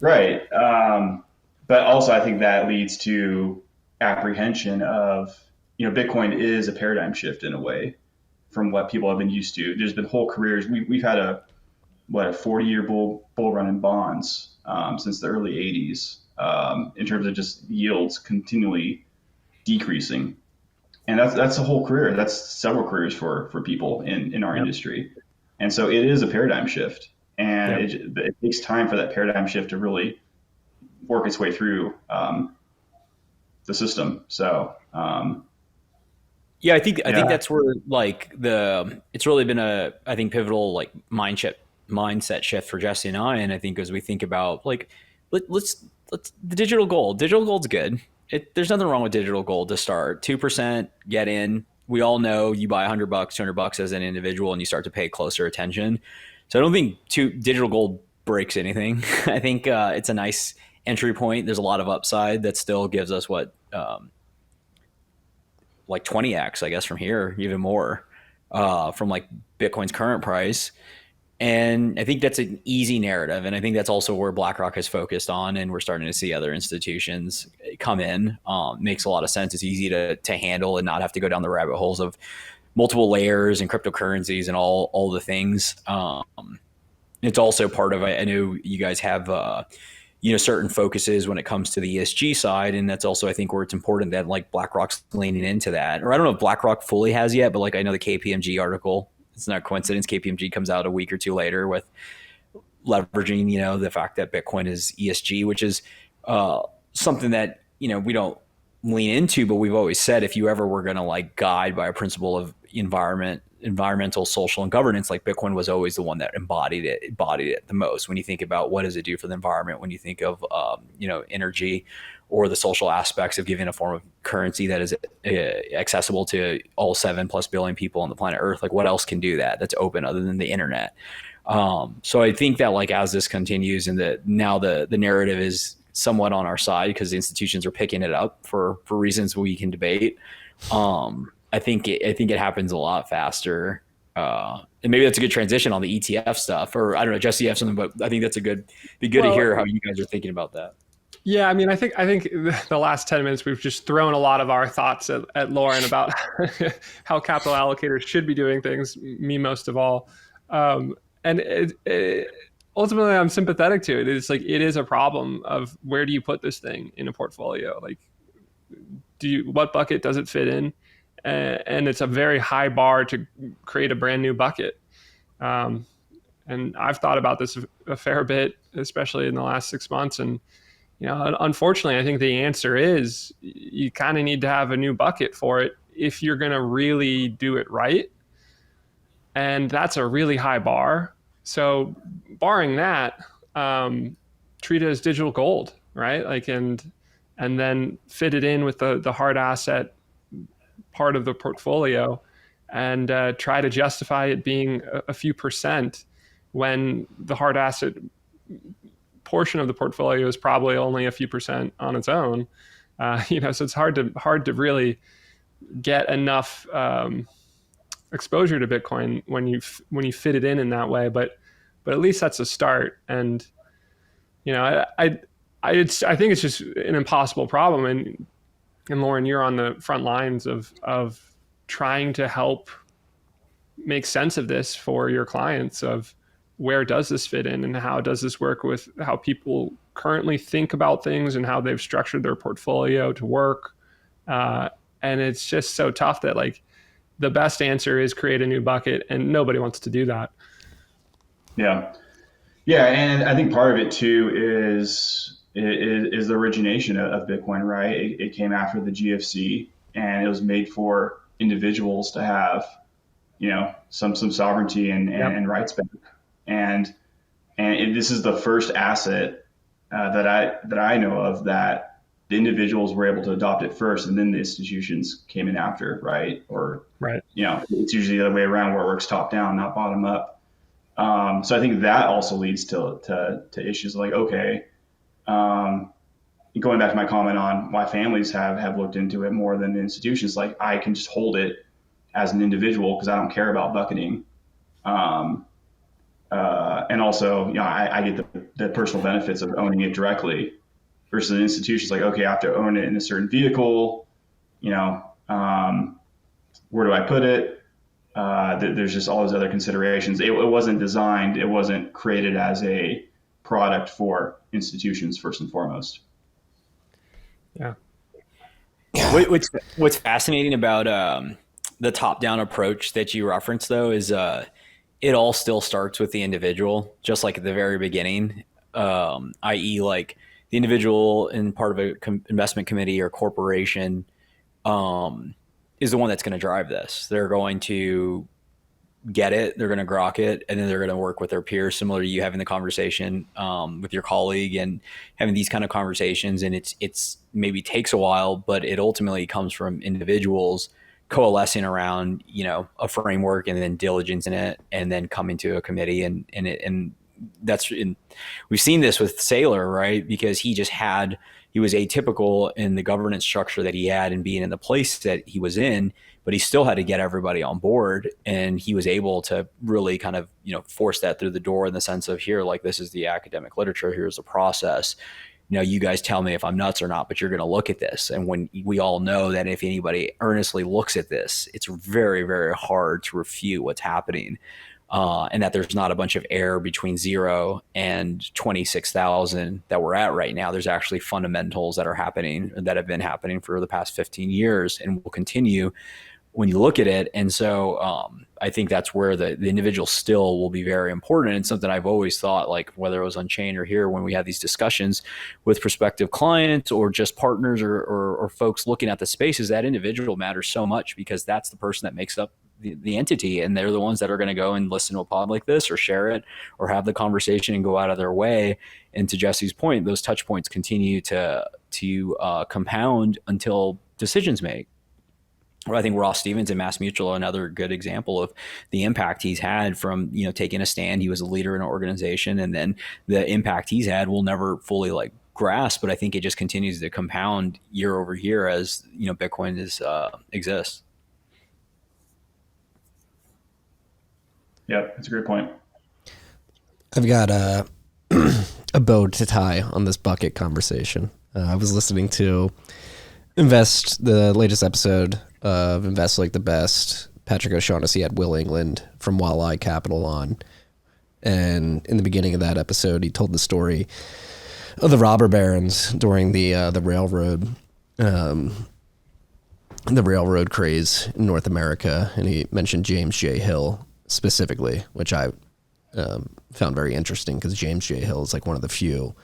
Right. But also, I think that leads to apprehension of, Bitcoin is a paradigm shift in a way from what people have been used to. There's been whole careers. We've had a a 40-year bull run in bonds since the early 80s, in terms of just yields continually decreasing. And that's a whole career. That's several careers for people in our industry. And so it is a paradigm shift, and it takes time for that paradigm shift to really work its way through the system. So yeah, I think that's where like it's really been a pivotal like mindset shift for Jesse and I. And I think as we think about like let's the digital gold's good. There's nothing wrong with digital gold to start. 2%, get in. We all know you buy $100, $200 as an individual, and you start to pay closer attention. So I don't think digital gold breaks anything. I think it's a nice entry point. There's a lot of upside that still gives us what like 20x, I guess, from here, even more from like Bitcoin's current price. And I think that's an easy narrative. And I think that's also where BlackRock is focused on. And we're starting to see other institutions come in. Makes a lot of sense. It's easy to handle and not have to go down the rabbit holes of multiple layers and cryptocurrencies and all the things. It's also part of, I know you guys have, certain focuses when it comes to the ESG side. And that's also, I think, where it's important that like BlackRock's leaning into that. Or I don't know if BlackRock fully has yet, but like I know the KPMG article, it's not a coincidence. KPMG comes out a week or two later with leveraging, the fact that Bitcoin is ESG, which is something that, we don't lean into, but we've always said if you ever were going to like guide by a principle of environmental, social, and governance, like Bitcoin was always the one that embodied it the most. When you think about what does it do for the environment, when you think of, energy or the social aspects of giving a form of currency that is accessible to all 7+ billion people on the planet Earth, like what else can do that's open other than the internet? So I think that like as this continues and now the narrative is somewhat on our side because the institutions are picking it up for reasons we can debate. I think it happens a lot faster. And maybe that's a good transition on the ETF stuff, or I don't know, Jesse, you have something, but I think that's be good to hear how you guys are thinking about that. Yeah, I mean, I think the last 10 minutes we've just thrown a lot of our thoughts at Loren about how capital allocators should be doing things, me most of all. And ultimately, I'm sympathetic to it. It's like it is a problem of where do you put this thing in a portfolio? Like, what bucket does it fit in? And it's a very high bar to create a brand new bucket. And I've thought about this a fair bit, especially in the last 6 months. And unfortunately, I think the answer is you kind of need to have a new bucket for it if you're going to really do it right. And that's a really high bar. So barring that, treat it as digital gold, right? Like, and then fit it in with the hard asset part of the portfolio and try to justify it being a few percent when the hard asset portion of the portfolio is probably only a few percent on its own. So it's hard to really get enough exposure to Bitcoin when you fit it in that way. But at least that's a start. And I think it's just an impossible problem. And Loren, you're on the front lines of trying to help make sense of this for your clients of where does this fit in and how does this work with how people currently think about things and how they've structured their portfolio to work. And it's just so tough that like the best answer is create a new bucket, and nobody wants to do that. Yeah. Yeah. And I think part of it too is the origination of Bitcoin, right? It came after the GFC, and it was made for individuals to have, some sovereignty and rights back. And this is the first asset that I know of that the individuals were able to adopt it first, and then the institutions came in after, right? Or right. It's usually the other way around where it works top down, not bottom up. So I think that also leads to issues like, okay, going back to my comment on why families have looked into it more than the institutions, like I can just hold it as an individual because I don't care about bucketing. And also, I get the personal benefits of owning it directly versus an institution's like, okay, I have to own it in a certain vehicle. Where do I put it? There's just all those other considerations. It wasn't designed, it wasn't created as a product for institutions first and foremost. Yeah. What's fascinating about the top-down approach that you referenced, though, is it all still starts with the individual, just like at the very beginning, i.e., like the individual in part of a investment committee or corporation is the one that's going to drive this. They're going to get it, they're going to grok it, and then they're going to work with their peers, similar to you having the conversation with your colleague and having these kind of conversations. And it's maybe takes a while, but it ultimately comes from individuals coalescing around, a framework and then diligence in it, and then coming to a committee. And we've seen this with Saylor, right? Because he was atypical in the governance structure that he had and being in the place that he was in, but he still had to get everybody on board. And he was able to really kind of, force that through the door in the sense of, here, like, this is the academic literature, here's the process. You guys tell me if I'm nuts or not, but you're going to look at this. And when we all know that if anybody earnestly looks at this, it's very, very hard to refute what's happening. And that there's not a bunch of error between 0 and 26,000 that we're at right now. There's actually fundamentals that are happening, that have been happening for the past 15 years and will continue when you look at it. And so I think that's where the individual still will be very important. And something I've always thought, like whether it was on Chain or here, when we have these discussions with prospective clients or just partners or folks looking at the spaces, that individual matters so much, because that's the person that makes up the entity, and they're the ones that are going to go and listen to a pod like this or share it or have the conversation and go out of their way. And to Jesse's point, those touch points continue to compound until decisions make. I think Ross Stevens and Mass Mutual are another good example of the impact he's had from, taking a stand. He was a leader in an organization, and then the impact he's had will never fully grasp, but I think it just continues to compound year over year as, Bitcoin exists. Yep, that's a great point. I've got a bow to tie on this bucket conversation. I was listening to the latest episode of Invest Like the Best. Patrick O'Shaughnessy had Will England from Walleye Capital on. And in the beginning of that episode, he told the story of the robber barons during the railroad craze in North America. And he mentioned James J. Hill specifically, which I found very interesting, because James J. Hill is one of the few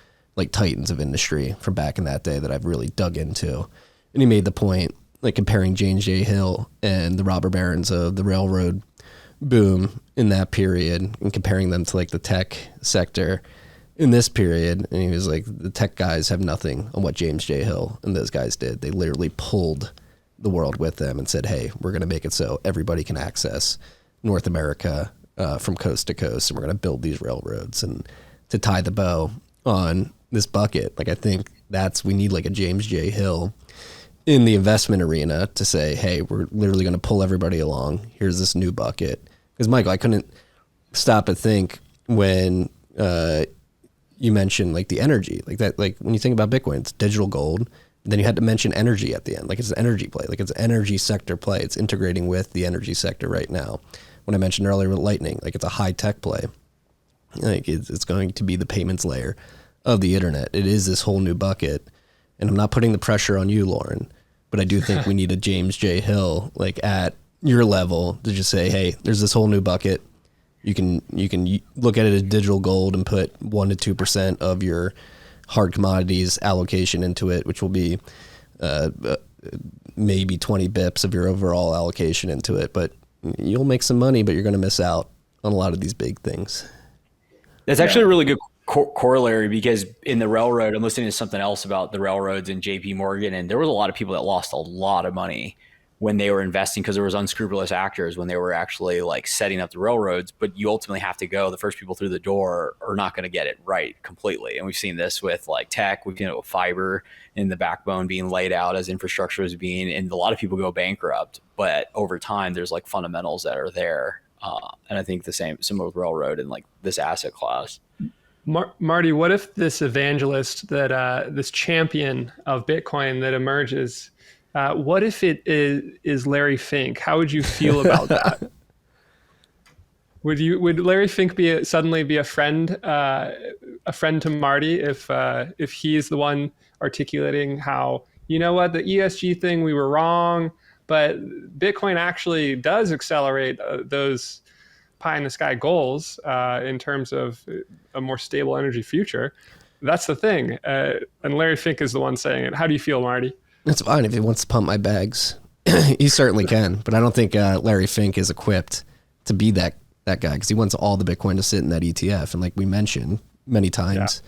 titans of industry from back in that day that I've really dug into. And he made the point, comparing James J. Hill and the robber barons of the railroad boom in that period, and comparing them to the tech sector in this period. And he was like, the tech guys have nothing on what James J. Hill and those guys did. They literally pulled the world with them and said, hey, we're going to make it so everybody can access North America from coast to coast, and we're going to build these railroads. And to tie the bow on this bucket, I think we need a James J. Hill in the investment arena to say, hey, we're literally going to pull everybody along. Here's this new bucket. Because Michael, I couldn't stop but think when you mentioned the energy, that, when you think about Bitcoin, it's digital gold. Then you had to mention energy at the end. It's an energy play, it's an energy sector play. It's integrating with the energy sector right now. When I mentioned earlier with Lightning, it's a high tech play. It's going to be the payments layer of the internet. It is this whole new bucket. And I'm not putting the pressure on you, Loren, but I do think we need a James J. Hill at your level to just say, hey, there's this whole new bucket. You can look at it as digital gold and put 1% to 2% of your hard commodities allocation into it, which will be maybe 20 bips of your overall allocation into it. But you'll make some money, but you're going to miss out on a lot of these big things. That's actually a really good corollary, because in the railroad, I'm listening to something else about the railroads and JP Morgan, and there was a lot of people that lost a lot of money when they were investing, because there was unscrupulous actors when they were actually setting up the railroads. But you ultimately have to go, the first people through the door are not going to get it right completely. And we've seen this with tech, we've seen it with fiber and the backbone being laid out as infrastructure is being, and a lot of people go bankrupt, but over time there's fundamentals that are there. And I think similar with railroad and this asset class. Marty, what if this evangelist this champion of Bitcoin that emerges, what if it is Larry Fink? How would you feel about that? Would Larry Fink suddenly be a friend to Marty if he's the one articulating how, you know what, the ESG thing, we were wrong, but Bitcoin actually does accelerate those pie in the sky goals in terms of a more stable energy future. That's the thing. And Larry Fink is the one saying it. How do you feel, Marty? It's fine if he wants to pump my bags. He certainly can, but I don't think Larry Fink is equipped to be that guy, because he wants all the Bitcoin to sit in that ETF. And like we mentioned many times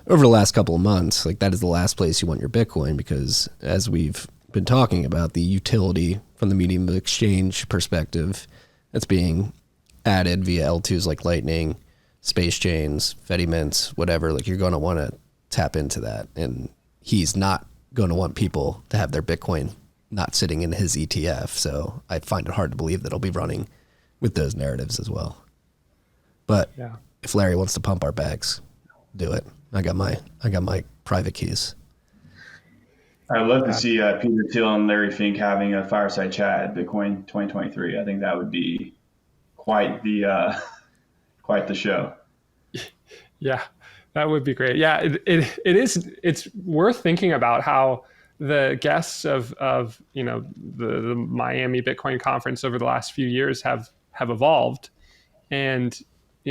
over the last couple of months, like that is the last place you want your Bitcoin, because as we've been talking about, the utility from the medium of exchange perspective that's being added via L2s like Lightning, Space Chains, Fedi Mints, whatever, like you're going to want to tap into that. And he's not going to want people to have their Bitcoin not sitting in his ETF. So I find it hard to believe that he'll be running with those narratives as well. But if Larry wants to pump our bags, do it. I got my private keys. I'd love to see Peter Thiel and Larry Fink having a fireside chat at Bitcoin 2023. I think that would be quite the show. Yeah, that would be great. Yeah, it is. It's worth thinking about how the guests of the Miami Bitcoin conference over the last few years have evolved, and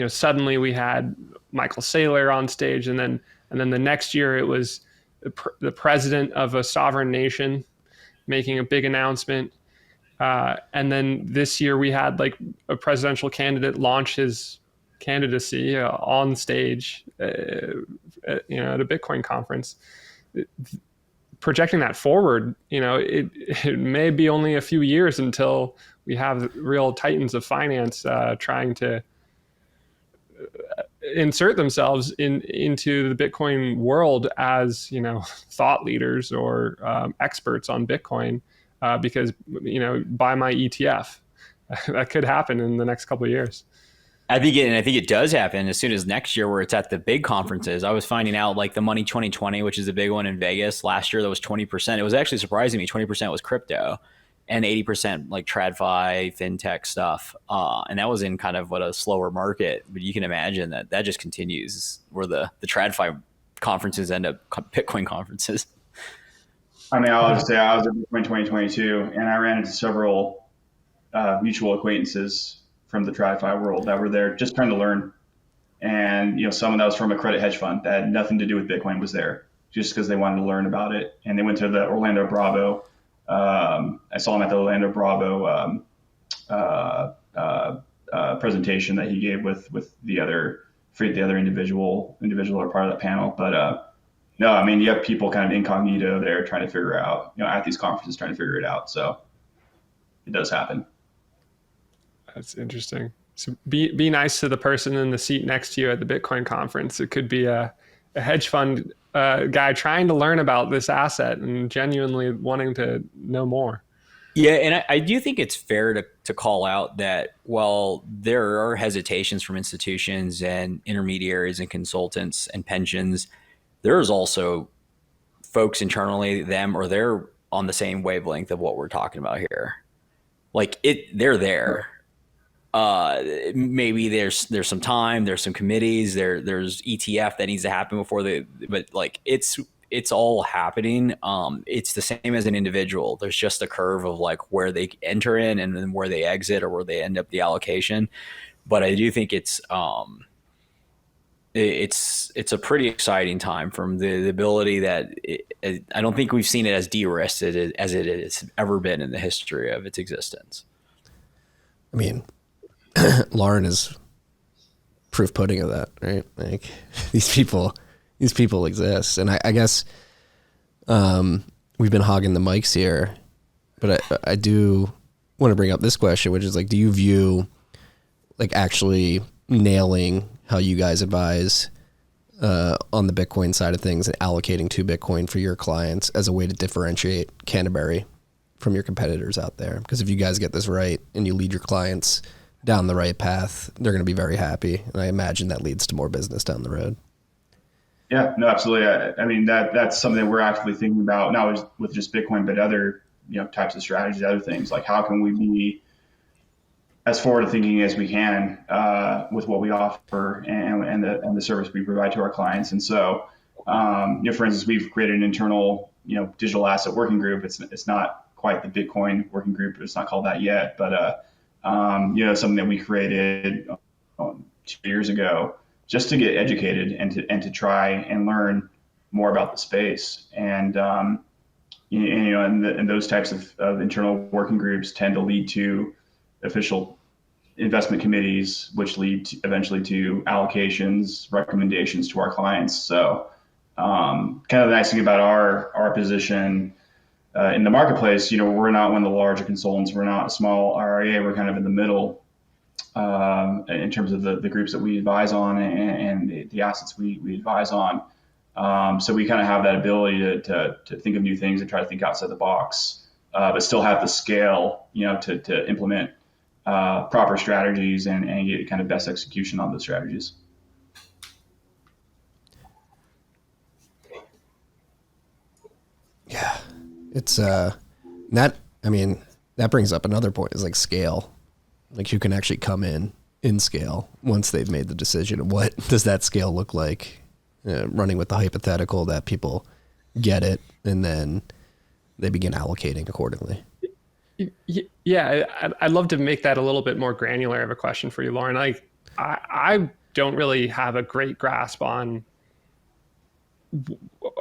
suddenly we had Michael Saylor on stage, and then the next year it was the president of a sovereign nation making a big announcment, and then this year we had like a presidential candidate launch his candidacy on stage, at a Bitcoin conference. Projecting that forward, it may be only a few years until we have real titans of finance trying to insert themselves into the Bitcoin world as thought leaders or experts on Bitcoin, because buy my ETF. That could happen in the next couple of years. I think it does happen as soon as next year, where it's at the big conferences. I was finding out like the Money 2020, which is a big one in Vegas last year, that was 20%. It was actually surprising me. 20% was crypto and 80% like TradFi, fintech stuff. And that was in kind of a slower market, but you can imagine that just continues, where the TradFi conferences end up Bitcoin conferences. I mean, I'll just say I was at Bitcoin 2022 and I ran into several mutual acquaintances from the TradFi world that were there just trying to learn. And, someone that was from a credit hedge fund that had nothing to do with Bitcoin was there just because they wanted to learn about it. And they went to the Orlando Bravo. I saw him at the Orlando Bravo presentation that he gave with the other individual or part of that panel. But no, I mean, you have people kind of incognito there trying to figure out, at these conferences trying to figure it out. So it does happen. That's interesting. So be nice to the person in the seat next to you at the Bitcoin conference. It could be a hedge fund guy trying to learn about this asset and genuinely wanting to know more. Yeah, and I do think it's fair to call out that while there are hesitations from institutions and intermediaries and consultants and pensions, there's also folks internally, they're on the same wavelength of what we're talking about here. Like they're there. Maybe there's some time, there's some committees, there's ETF that needs to happen but like it's all happening. It's the same as an individual. There's just a curve of like where they enter in and then where they exit or where they end up the allocation. But I do think it's a pretty exciting time from the ability that I don't think we've seen it as de-risked as it has ever been in the history of its existence. I mean, Loren is proof pudding of that, right? Like these people exist. And I guess we've been hogging the mics here, but I do want to bring up this question, which is like, do you view like actually nailing how you guys advise on the Bitcoin side of things and allocating to Bitcoin for your clients as a way to differentiate Canterbury from your competitors out there? Because if you guys get this right and you lead your clients down the right path, they're going to be very happy. And I imagine that leads to more business down the road. Yeah, no, absolutely. I mean, that's something we're actively thinking about, not with just Bitcoin, but other, types of strategies, other things. Like how can we be as forward thinking as we can with what we offer and the service we provide to our clients. And so, for instance, we've created an internal, digital asset working group. It's not quite the Bitcoin working group. It's not called that yet, but something that we created 2 years ago just to get educated and to try and learn more about the space. And and those types of internal working groups tend to lead to official investment committees, which lead eventually to allocations, recommendations to our clients. So kind of the nice thing about our position in the marketplace, we're not one of the larger consultants. We're not a small RIA. We're kind of in the middle in terms of the groups that we advise on and the assets we advise on. So we kind of have that ability to think of new things and try to think outside the box, but still have the scale, to implement proper strategies and get kind of best execution on those strategies. Yeah, it's that brings up another point, is like scale. Like, who can actually come in scale once they've made the decision. What does that scale look like? Running with the hypothetical that people get it and then they begin allocating accordingly. Yeah, I'd love to make that a little bit more granular of a question for you, Loren. Like, I don't really have a great grasp on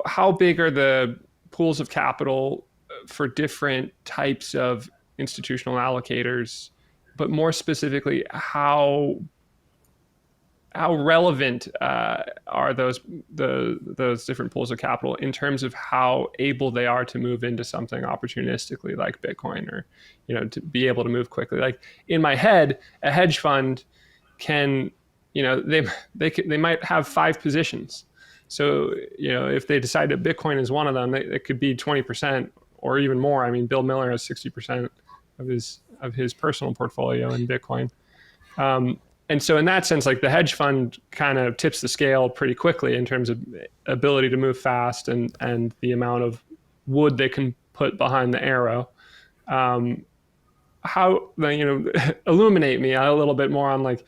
how big are the pools of capital for different types of institutional allocators, but more specifically, how relevant are those different pools of capital in terms of how able they are to move into something opportunistically like Bitcoin, or to be able to move quickly? Like, in my head, a hedge fund can, they might have 5 positions. So if they decide that Bitcoin is one of them, it could be 20% or even more. I mean, Bill Miller has 60% of his personal portfolio in Bitcoin. And so in that sense, like, the hedge fund kind of tips the scale pretty quickly in terms of ability to move fast and the amount of wood they can put behind the arrow. How, illuminate me a little bit more on, like,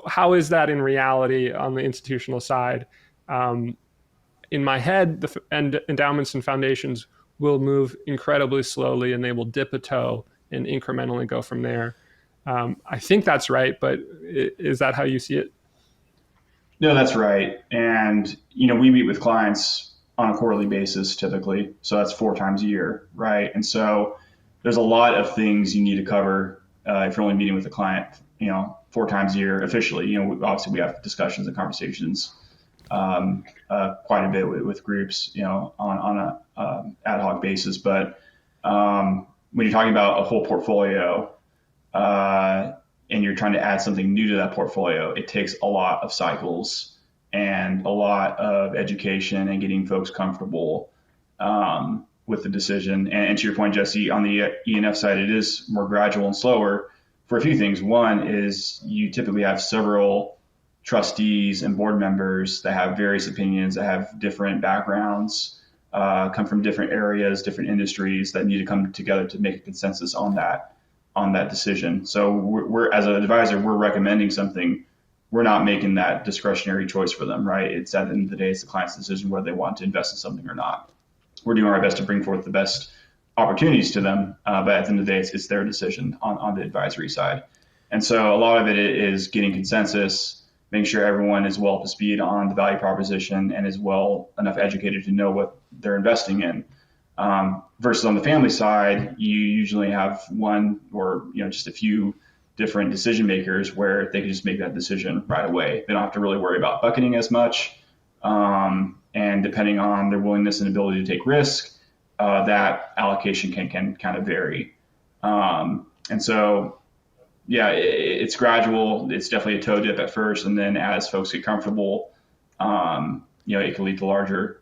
how is that in reality on the institutional side? In my head, the endowments and foundations will move incredibly slowly, and they will dip a toe and incrementally go from there. I think that's right, but is that how you see it? No, that's right. And, we meet with clients on a quarterly basis typically. So that's 4 times a year, right? And so there's a lot of things you need to cover if you're only meeting with a client, 4 times a year officially. Obviously we have discussions and conversations quite a bit with groups, on a ad hoc basis. But when you're talking about a whole portfolio, and you're trying to add something new to that portfolio, it takes a lot of cycles and a lot of education and getting folks comfortable with the decision. And to your point, Jesse, on the E&F side, it is more gradual and slower for a few things. One is you typically have several trustees and board members that have various opinions, that have different backgrounds, come from different areas, different industries, that need to come together to make a consensus on that decision. So we're as an advisor, we're recommending something. We're not making that discretionary choice for them, right? It's at the end of the day, it's the client's decision whether they want to invest in something or not. We're doing our best to bring forth the best opportunities to them, but at the end of the day, it's their decision on the advisory side. And so a lot of it is getting consensus, making sure everyone is well up to speed on the value proposition and is well enough educated to know what they're investing in. Versus on the family side, you usually have one or just a few different decision makers where they can just make that decision right away. They don't have to really worry about bucketing as much. And depending on their willingness and ability to take risk, that allocation can kind of vary. And so, yeah, it's gradual. It's definitely a toe dip at first, and then as folks get comfortable, it can lead to larger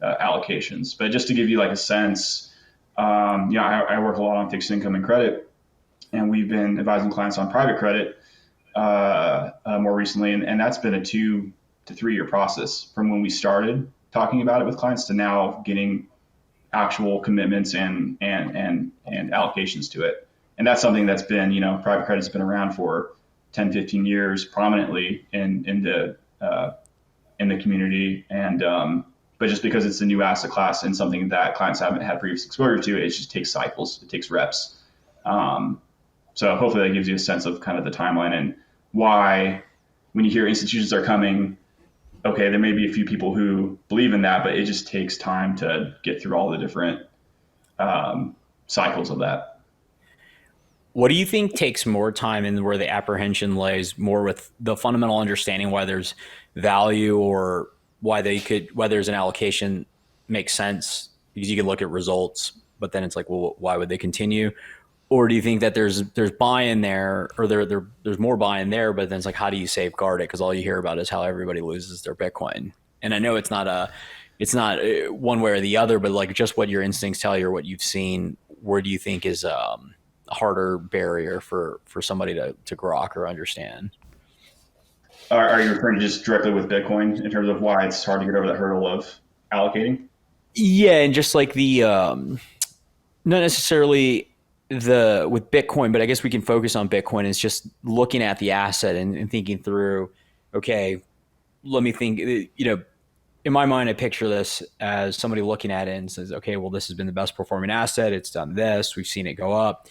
allocations. But just to give you like a sense, I work a lot on fixed income and credit, and we've been advising clients on private credit more recently, and that's been a 2 to 3 year process from when we started talking about it with clients to now getting actual commitments and allocations to it. And that's something that's been, private credit's been around for 10, 15 years prominently in the community. And, but just because it's a new asset class and something that clients haven't had previous exposure to, it just takes cycles, it takes reps. So hopefully that gives you a sense of kind of the timeline and why, when you hear institutions are coming, okay, there may be a few people who believe in that, but it just takes time to get through all the different cycles of that. What do you think takes more time, and where the apprehension lays more with the fundamental understanding why there's value, or why there's an allocation makes sense? Because you can look at results, but then it's like, well, why would they continue? Or do you think that there's buy-in there, or there's more buy-in there, but then it's like, how do you safeguard it? Because all you hear about is how everybody loses their Bitcoin. And I know it's not one way or the other, but like just what your instincts tell you or what you've seen, where do you think is a harder barrier for somebody to grok or understand? Are you referring to just directly with Bitcoin in terms of why it's hard to get over the hurdle of allocating? Yeah, and just like the not necessarily with Bitcoin, but I guess we can focus on Bitcoin. It's just looking at the asset and thinking through, okay, let me think, in my mind, I picture this as somebody looking at it and says, okay, well, this has been the best performing asset. It's done this. We've seen it go up.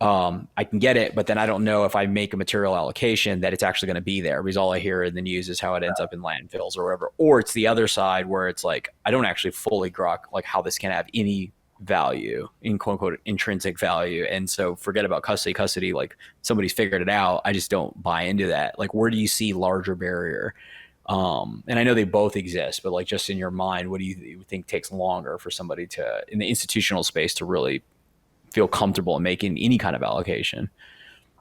I can get it, but then I don't know if I make a material allocation that it's actually going to be there, because all I hear in the news is how it ends up in landfills or whatever. Or it's the other side where it's like, I don't actually fully grok like how this can have any value, in quote unquote intrinsic value. And so forget about custody, like somebody's figured it out. I just don't buy into that. Like, where do you see larger barrier? And I know they both exist, but like just in your mind, what do you think takes longer for somebody to, in the institutional space, to really feel comfortable in making any kind of allocation?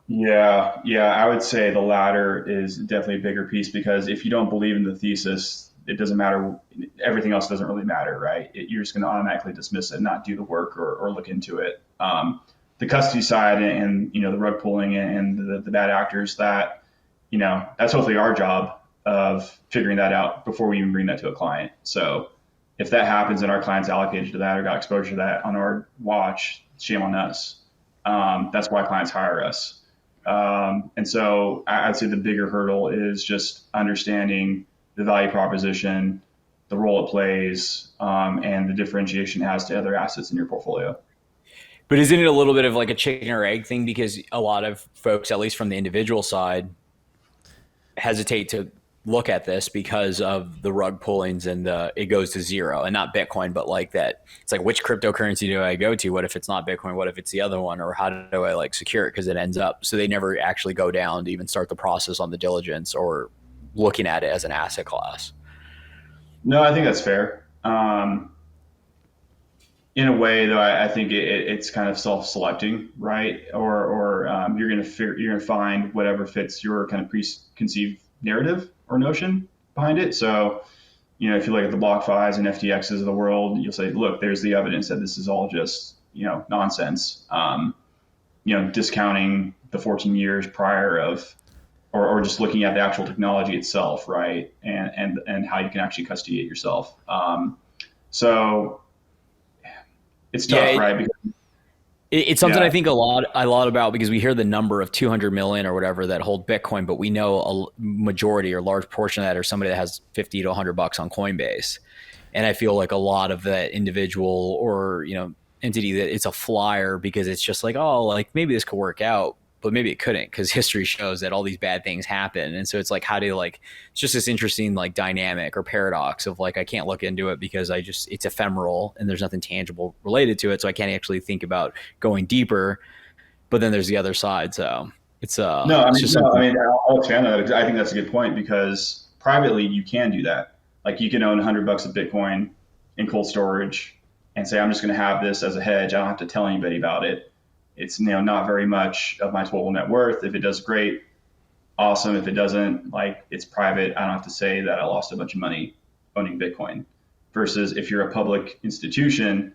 Yeah, I would say the latter is definitely a bigger piece, because if you don't believe in the thesis, it doesn't matter. Everything else doesn't really matter, right? You're just going to automatically dismiss it, not do the work or look into it. The custody side and the rug pulling and the bad actors, that that's hopefully our job of figuring that out before we even bring that to a client. So if that happens and our clients allocated to that or got exposure to that on our watch, shame on us. That's why clients hire us. And so I'd say the bigger hurdle is just understanding the value proposition, the role it plays, and the differentiation it has to other assets in your portfolio. But isn't it a little bit of like a chicken or egg thing? Because a lot of folks, at least from the individual side, hesitate to look at this because of the rug pullings and it goes to zero, and not Bitcoin, but like that. It's like, which cryptocurrency do I go to? What if it's not Bitcoin? What if it's the other one? Or how do I like secure it? Because it ends up, so they never actually go down to even start the process on the diligence or looking at it as an asset class. No, I think that's fair. In a way, though, I think it's kind of self-selecting, right? Or you're going to find whatever fits your kind of preconceived narrative or notion behind it. So, if you look at the BlockFis and FTXs of the world, you'll say, look, there's the evidence that this is all just nonsense. Discounting the 14 years prior of, or just looking at the actual technology itself, right? And how you can actually custody it yourself. So it's tough, right? Because it's something I think a lot about, because we hear the number of 200 million or whatever that hold Bitcoin, but we know a majority or large portion of that are somebody that has 50 to $100 on Coinbase. And I feel like a lot of that individual or, entity, that it's a flyer because it's just like, oh, like maybe this could work out, but maybe it couldn't, because history shows that all these bad things happen. And so it's like, how do you it's just this interesting like dynamic or paradox of like, I can't look into it because it's ephemeral and there's nothing tangible related to it. So I can't actually think about going deeper, but then there's the other side. So it's I'll expand on that. I think that's a good point, because privately you can do that. Like, you can own $100 of Bitcoin in cold storage and say, I'm just going to have this as a hedge. I don't have to tell anybody about it. It's not very much of my total net worth. If it does, great, awesome. If it doesn't, it's private. I don't have to say that I lost a bunch of money owning Bitcoin. Versus if you're a public institution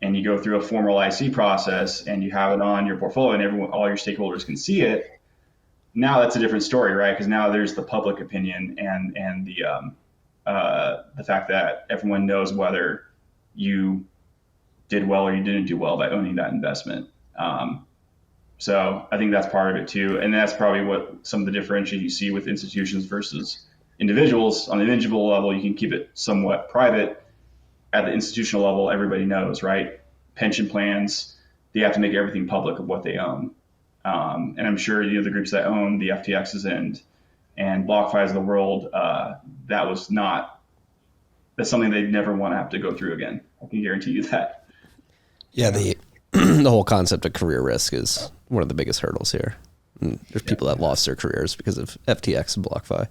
and you go through a formal IC process and you have it on your portfolio and all your stakeholders can see it, now that's a different story, right? Because now there's the public opinion and the fact that everyone knows whether you did well or you didn't do well by owning that investment. So I think that's part of it too. And that's probably what some of the differentiation you see with institutions versus individuals. On the individual level, you can keep it somewhat private. At the institutional level, everybody knows, right? Pension plans, they have to make everything public of what they own. And I'm sure the groups that own the FTXs and BlockFi's of the world, that's something they'd never want to have to go through again. I can guarantee you that. Yeah, the the whole concept of career risk is one of the biggest hurdles here. And there's people that lost their careers because of FTX and BlockFi.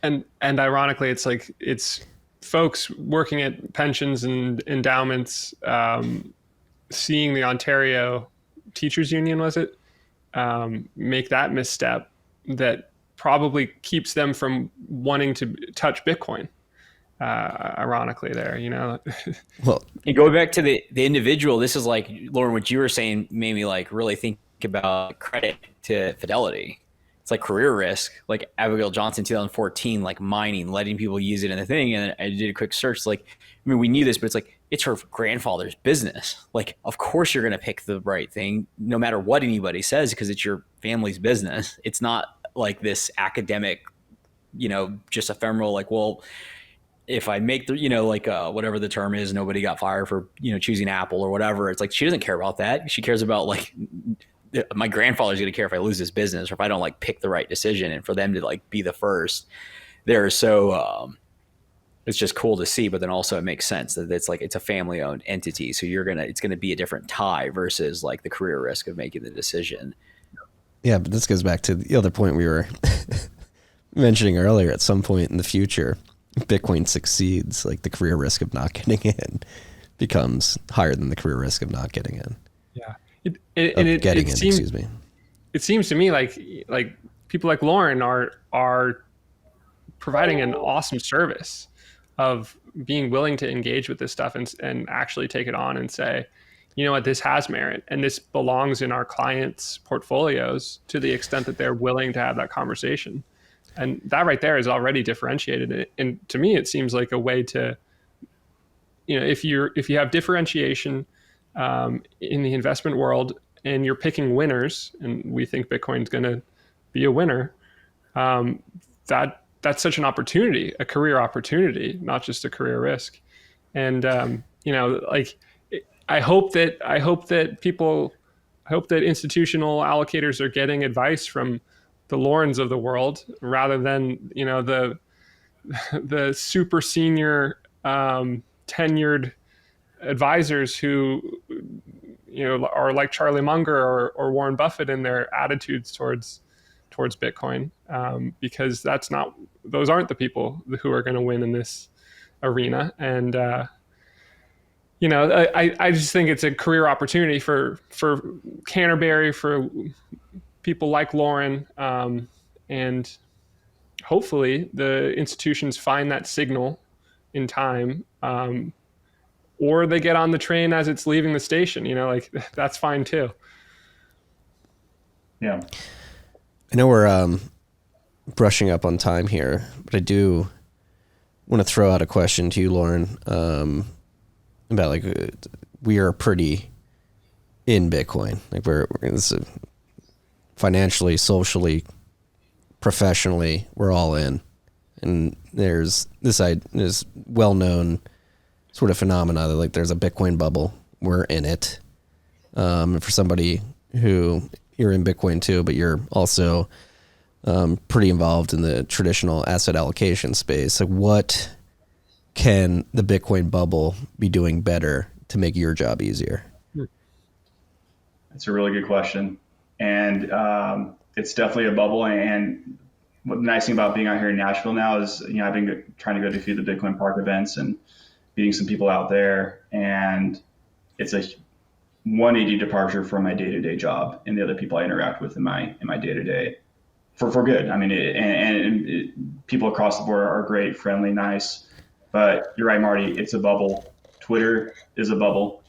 And ironically, it's folks working at pensions and endowments, seeing the Ontario Teachers Union, was it, make that misstep that probably keeps them from wanting to touch Bitcoin. Ironically there, Well, And going back to the individual, this is like, Loren, what you were saying made me like really think about credit to Fidelity. It's like career risk, like Abigail Johnson 2014, like mining, letting people use it in the thing. And I did a quick search. Like, I mean, we knew this, but it's like, it's her grandfather's business. Like, of course you're going to pick the right thing, no matter what anybody says, because it's your family's business. It's not like this academic, just ephemeral, like, well, if I make the, whatever the term is, nobody got fired for, choosing Apple or whatever. It's like, she doesn't care about that. She cares about like, my grandfather's going to care if I lose this business or if I don't like pick the right decision. And for them to like be the first, they're so, it's just cool to see, but then also it makes sense that it's like, it's a family owned entity. So it's going to be a different tie versus like the career risk of making the decision. Yeah, but this goes back to the other point we were mentioning earlier. At some point in the future, Bitcoin succeeds, like the career risk of not getting in becomes higher than the career risk of not getting in. Yeah. Excuse me. It seems to me like people like Loren are providing an awesome service of being willing to engage with this stuff and actually take it on and say, you know what, this has merit and this belongs in our clients' portfolios to the extent that they're willing to have that conversation. And that right there is already differentiated. And to me, it seems like a way to, if you have differentiation in the investment world and you're picking winners, and we think Bitcoin's going to be a winner, that's such an opportunity, a career opportunity, not just a career risk. And, I hope that institutional allocators are getting advice from the Lorens of the world rather than, the super senior tenured advisors who, are like Charlie Munger or Warren Buffett in their attitudes towards Bitcoin, because those aren't the people who are going to win in this arena. And, I just think it's a career opportunity for Canterbury, for people like Loren, and hopefully the institutions find that signal in time, or they get on the train as it's leaving the station. That's fine too. Yeah. I know we're brushing up on time here, but I do want to throw out a question to you, Loren, about like we are pretty in Bitcoin. Like we're financially, socially, professionally, we're all in. And there's this well-known sort of phenomena that like there's a Bitcoin bubble. We're in it. And for somebody who you're in Bitcoin too, but you're also pretty involved in the traditional asset allocation space. Like what can the Bitcoin bubble be doing better to make your job easier? That's a really good question. And it's definitely a bubble. And what the nice thing about being out here in Nashville now is, I've been trying to go to a few of the Bitcoin Park events and meeting some people out there. And it's a 180 departure from my day-to-day job and the other people I interact with in my day-to-day for good. I mean, people across the board are great, friendly, nice. But you're right, Marty, it's a bubble. Twitter is a bubble.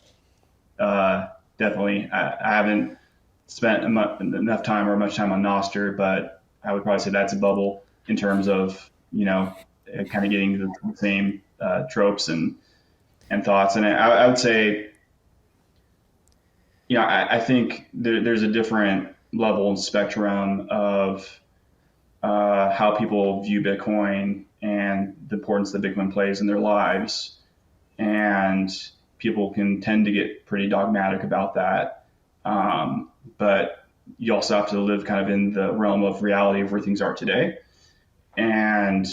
Definitely. I haven't spent enough time or much time on Nostr, but I would probably say that's a bubble in terms of, kind of getting the same tropes and thoughts. And I would say I think there's a different level and spectrum of how people view Bitcoin and the importance that Bitcoin plays in their lives. And people can tend to get pretty dogmatic about that. But you also have to live kind of in the realm of reality of where things are today. And,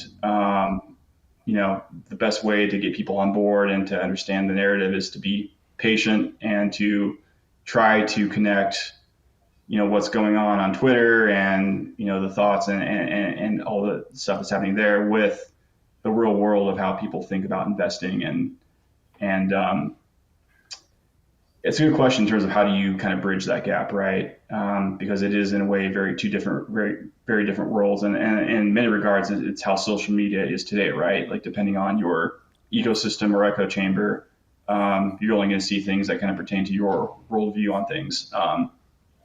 the best way to get people on board and to understand the narrative is to be patient and to try to connect, what's going on Twitter and, the thoughts and all the stuff that's happening there with the real world of how people think about investing. And it's a good question in terms of how do you kind of bridge that gap, right? Because it is in a way very different worlds. And in many regards, it's how social media is today, right? Like depending on your ecosystem or echo chamber, you're only going to see things that kind of pertain to your worldview on things.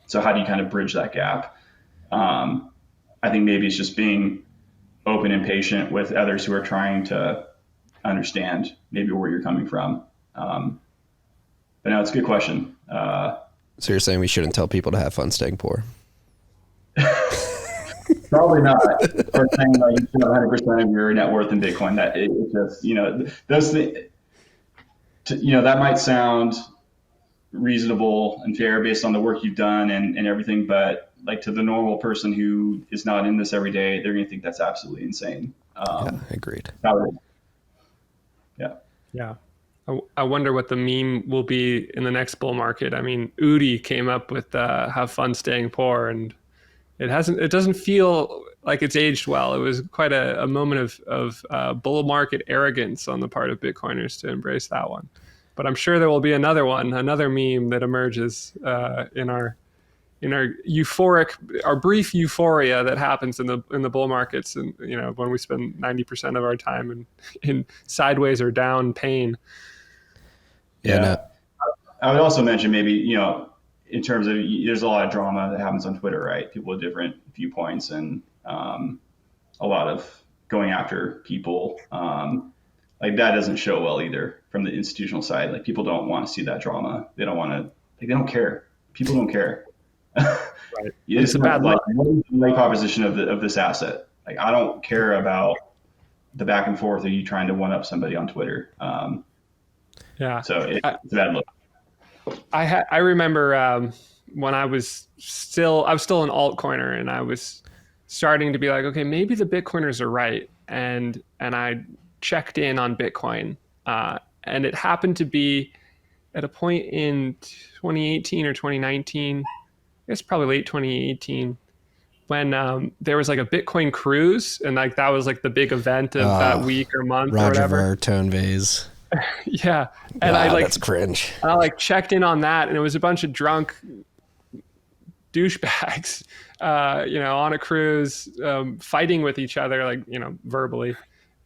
So how do you kind of bridge that gap? I think maybe it's just being open and patient with others who are trying to understand maybe where you're coming from. But no, it's a good question. So you're saying we shouldn't tell people to have fun staying poor? Probably not. Or saying like you should have 100% of your net worth in Bitcoin. That it just, those things, that might sound reasonable and fair based on the work you've done and everything. But like to the normal person who is not in this every day, they're going to think that's absolutely insane. Yeah, agreed. Yeah. Yeah. I wonder what the meme will be in the next bull market. I mean, Udi came up with have fun staying poor, and it doesn't feel like it's aged well. It was quite a moment of bull market arrogance on the part of Bitcoiners to embrace that one. But I'm sure there will be another meme that emerges in our brief euphoria that happens in the bull markets, and when we spend 90% of our time in sideways or down pain. Yeah. No. I would also mention maybe, in terms of, there's a lot of drama that happens on Twitter, right? People with different viewpoints and a lot of going after people. Like that doesn't show well either from the institutional side. Like people don't want to see that drama. They don't want to, they don't care. People don't care. Right. It's a bad like, what is the value proposition of this asset? Like, I don't care about the back and forth of you trying to one up somebody on Twitter. Yeah. So it's a bad look. I remember when I was still an altcoiner, and I was starting to be like, okay, maybe the Bitcoiners are right. And I checked in on Bitcoin. And it happened to be at a point in 2018 or 2019, I guess probably late 2018, when there was like a Bitcoin cruise, and like that was like the big event of that week or month or whatever. Roger Ver, Tone Vase. Yeah. And that's cringe. I like checked in on that, and it was a bunch of drunk douchebags, on a cruise, fighting with each other, like, verbally.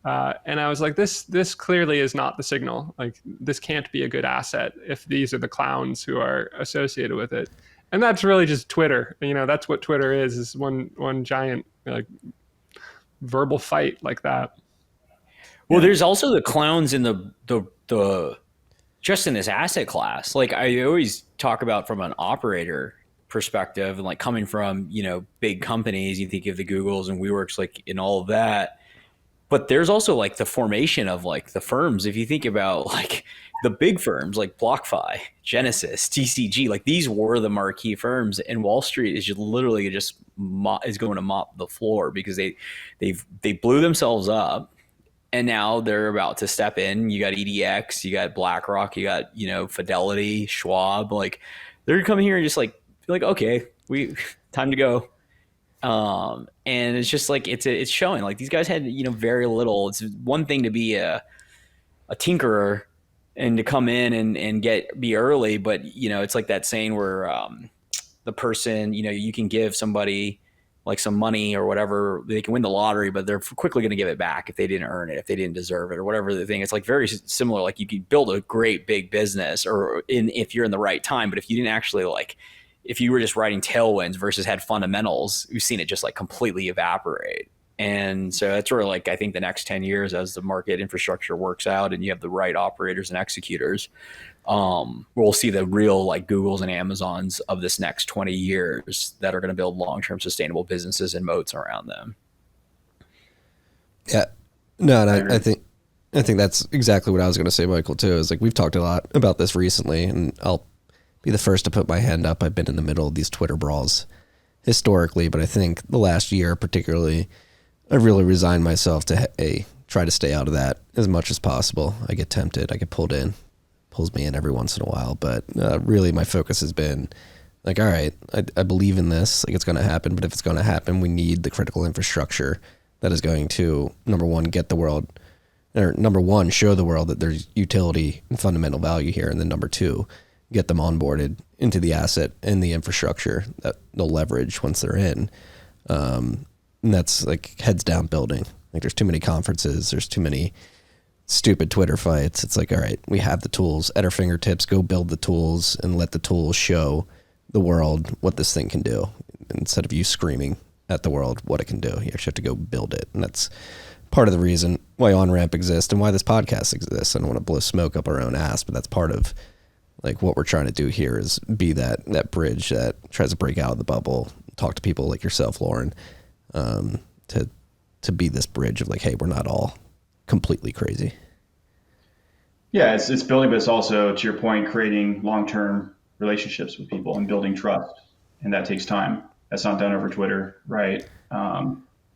And I was like, this clearly is not the signal. Like, this can't be a good asset if these are the clowns who are associated with it. And that's really just Twitter. That's what Twitter is one giant like verbal fight like that. Well, there's also the clowns in the just in this asset class. Like I always talk about from an operator perspective, and like coming from, big companies, you think of the Googles and WeWorks, like in all of that. But there's also like the formation of like the firms. If you think about like the big firms like BlockFi, Genesis, TCG, like these were the marquee firms, and Wall Street is just literally is going to mop the floor because they blew themselves up. And now they're about to step in. You got EDX, you got BlackRock, you got, Fidelity, Schwab. Like they're coming here and just like okay, time to go. And it's just like it's showing like these guys had very little. It's one thing to be a tinkerer and to come in and be early, but it's like that saying where the person you can give somebody like some money or whatever, they can win the lottery, but they're quickly going to give it back if they didn't earn it, if they didn't deserve it, or whatever the thing. It's like very similar. Like you could build a great big business if you're in the right time, but if you didn't actually if you were just riding tailwinds versus had fundamentals, we've seen it just like completely evaporate. And so that's where, like, I think the next 10 years, as the market infrastructure works out and you have the right operators and executors, we'll see the real, like, Googles and Amazons of this next 20 years that are going to build long-term sustainable businesses and moats around them. Yeah. No, and I think that's exactly what I was going to say, Michael, too. Is like, we've talked a lot about this recently, and I'll be the first to put my hand up. I've been in the middle of these Twitter brawls historically, but I think the last year particularly, I've really resigned myself to try to stay out of that as much as possible. I get tempted. I get pulls me in every once in a while, but really my focus has been like, all right, I believe in this, like, it's going to happen, but if it's going to happen, we need the critical infrastructure that is going to, number one, show the world that there's utility and fundamental value here, and then number two, get them onboarded into the asset and the infrastructure that they'll leverage once they're in. And that's like heads down building. Like, there's too many conferences, there's too many stupid Twitter fights. It's like, all right, we have the tools at our fingertips, go build the tools and let the tools show the world what this thing can do, instead of you screaming at the world what it can do. You actually have to go build it. And that's part of the reason why OnRamp exists and why this podcast exists. I don't want to blow smoke up our own ass, but that's part of, like, what we're trying to do here is be that bridge that tries to break out of the bubble, talk to people like yourself, Loren, to be this bridge of like, hey, we're not all completely crazy. Yeah, it's building, but it's also, to your point, creating long-term relationships with people and building trust. And that takes time. That's not done over Twitter, right?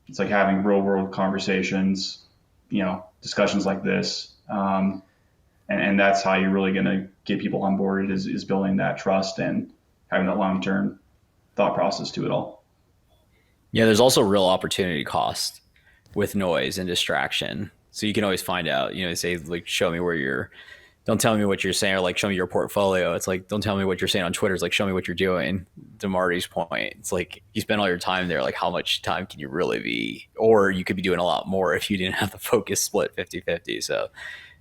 It's like having real world conversations, discussions like this. And that's how you're really going to get people on board is building that trust and having that long-term thought process to it all. Yeah, there's also real opportunity cost with noise and distraction. So you can always find out, say, like, don't tell me what you're saying, or like, show me your portfolio. It's like, don't tell me what you're saying on Twitter. It's like, show me what you're doing. To Marty's point, it's like, you spend all your time there. Like, how much time can you really be? Or you could be doing a lot more if you didn't have the focus split 50-50. So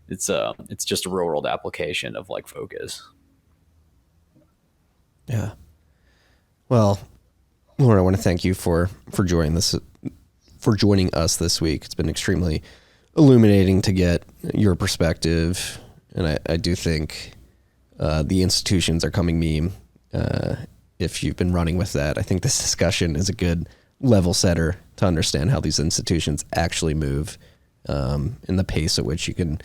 it's just a real world application of, like, focus. Yeah. Well, Loren, I want to thank you for joining us this week. It's been extremely illuminating to get your perspective, and I do think the institutions are coming meme. If you've been running with that, I think this discussion is a good level setter to understand how these institutions actually move, and the pace at which you can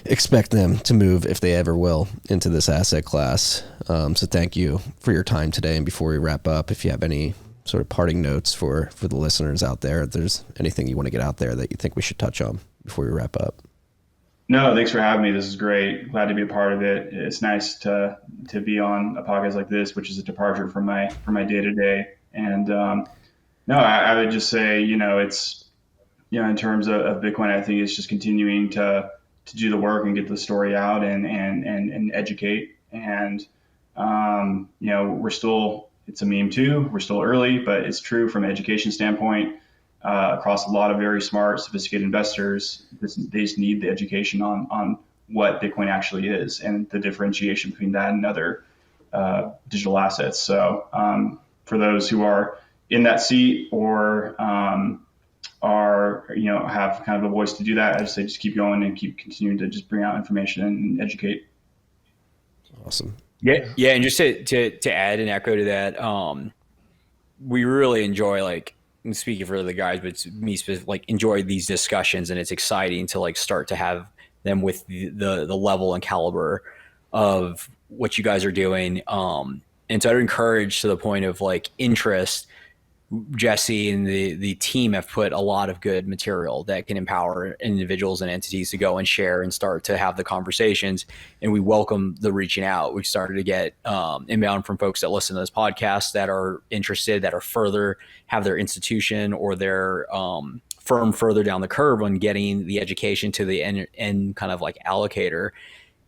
expect them to move, if they ever will, into this asset class. So thank you for your time today. And before we wrap up, if you have any sort of parting notes for the listeners out there, if there's anything you want to get out there that you think we should touch on before we wrap up. No, thanks for having me. This is great. Glad to be a part of it. It's nice to be on a podcast like this, which is a departure from my day to day. And no, I would just say, it's, in terms of Bitcoin, I think it's just continuing to do the work and get the story out and educate. And we're still, it's a meme too. We're still early, but it's true from an education standpoint. Across a lot of very smart, sophisticated investors, they just need the education on what Bitcoin actually is and the differentiation between that and other digital assets. So for those who are in that seat or have kind of a voice to do that, I just say just keep going and keep continuing to just bring out information and educate. Awesome. Yeah, and just to add and echo to that, we really enjoy, like, speaking for the guys, but it's me specifically, like, enjoy these discussions, and it's exciting to, like, start to have them with the level and caliber of what you guys are doing. And so I'd encourage, to the point of, like, interest, Jesse and the team have put a lot of good material that can empower individuals and entities to go and share and start to have the conversations. And we welcome the reaching out. We've started to get inbound from folks that listen to this podcast that are interested, that are have their institution or their firm further down the curve on getting the education to the end kind of like allocator.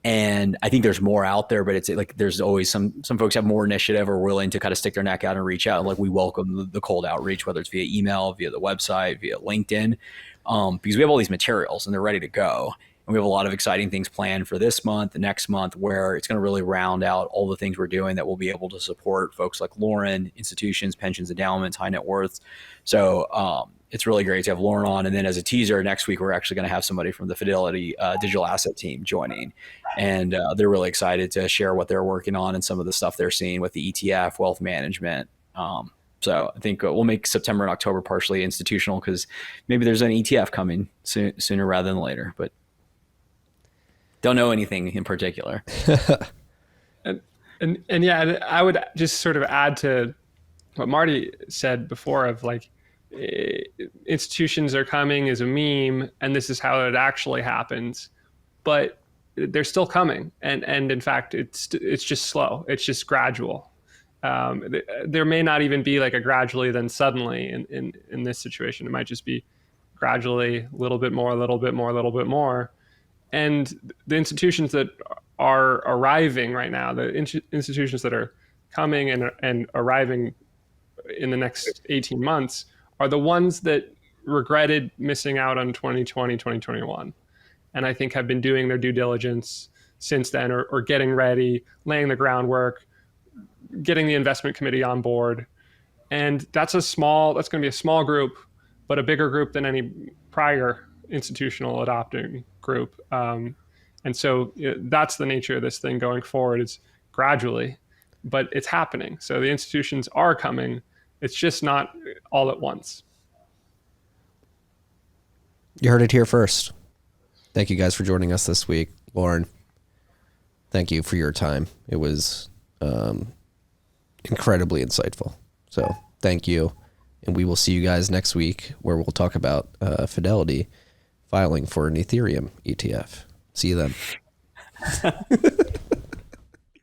And I think there's more out there, but it's like there's always some folks have more initiative or willing to kind of stick their neck out and reach out. And, like, we welcome the cold outreach, whether it's via email, via the website, via LinkedIn, because we have all these materials and they're ready to go. And we have a lot of exciting things planned for this month, the next month, where it's going to really round out all the things we're doing that will be able to support folks like Loren, institutions, pensions, endowments, high net worths. So it's really great to have Loren on. And then as a teaser, next week, we're actually going to have somebody from the Fidelity digital asset team joining. And they're really excited to share what they're working on and some of the stuff they're seeing with the ETF, wealth management. So I think we'll make September and October partially institutional because maybe there's an ETF coming sooner rather than later, but don't know anything in particular. And yeah, I would just sort of add to what Marty said before of like, institutions are coming is a meme and this is how it actually happens, but they're still coming. And in fact, it's just slow. It's just gradual. There may not even be like a gradually then suddenly in this situation. It might just be gradually a little bit more, a little bit more, a little bit more. And the institutions that are arriving right now, the institutions that are coming and arriving in the next 18 months are the ones that regretted missing out on 2020, 2021. And I think have been doing their due diligence since then or getting ready, laying the groundwork, getting the investment committee on board. And that's going to be a small group, but a bigger group than any prior institutional adopting group. And so that's the nature of this thing going forward. It's gradually, but it's happening. So the institutions are coming. It's just not all at once. You heard it here first. Thank you guys for joining us this week. Loren, thank you for your time. It was incredibly insightful. So thank you. And we will see you guys next week where we'll talk about Fidelity filing for an Ethereum ETF. See you then.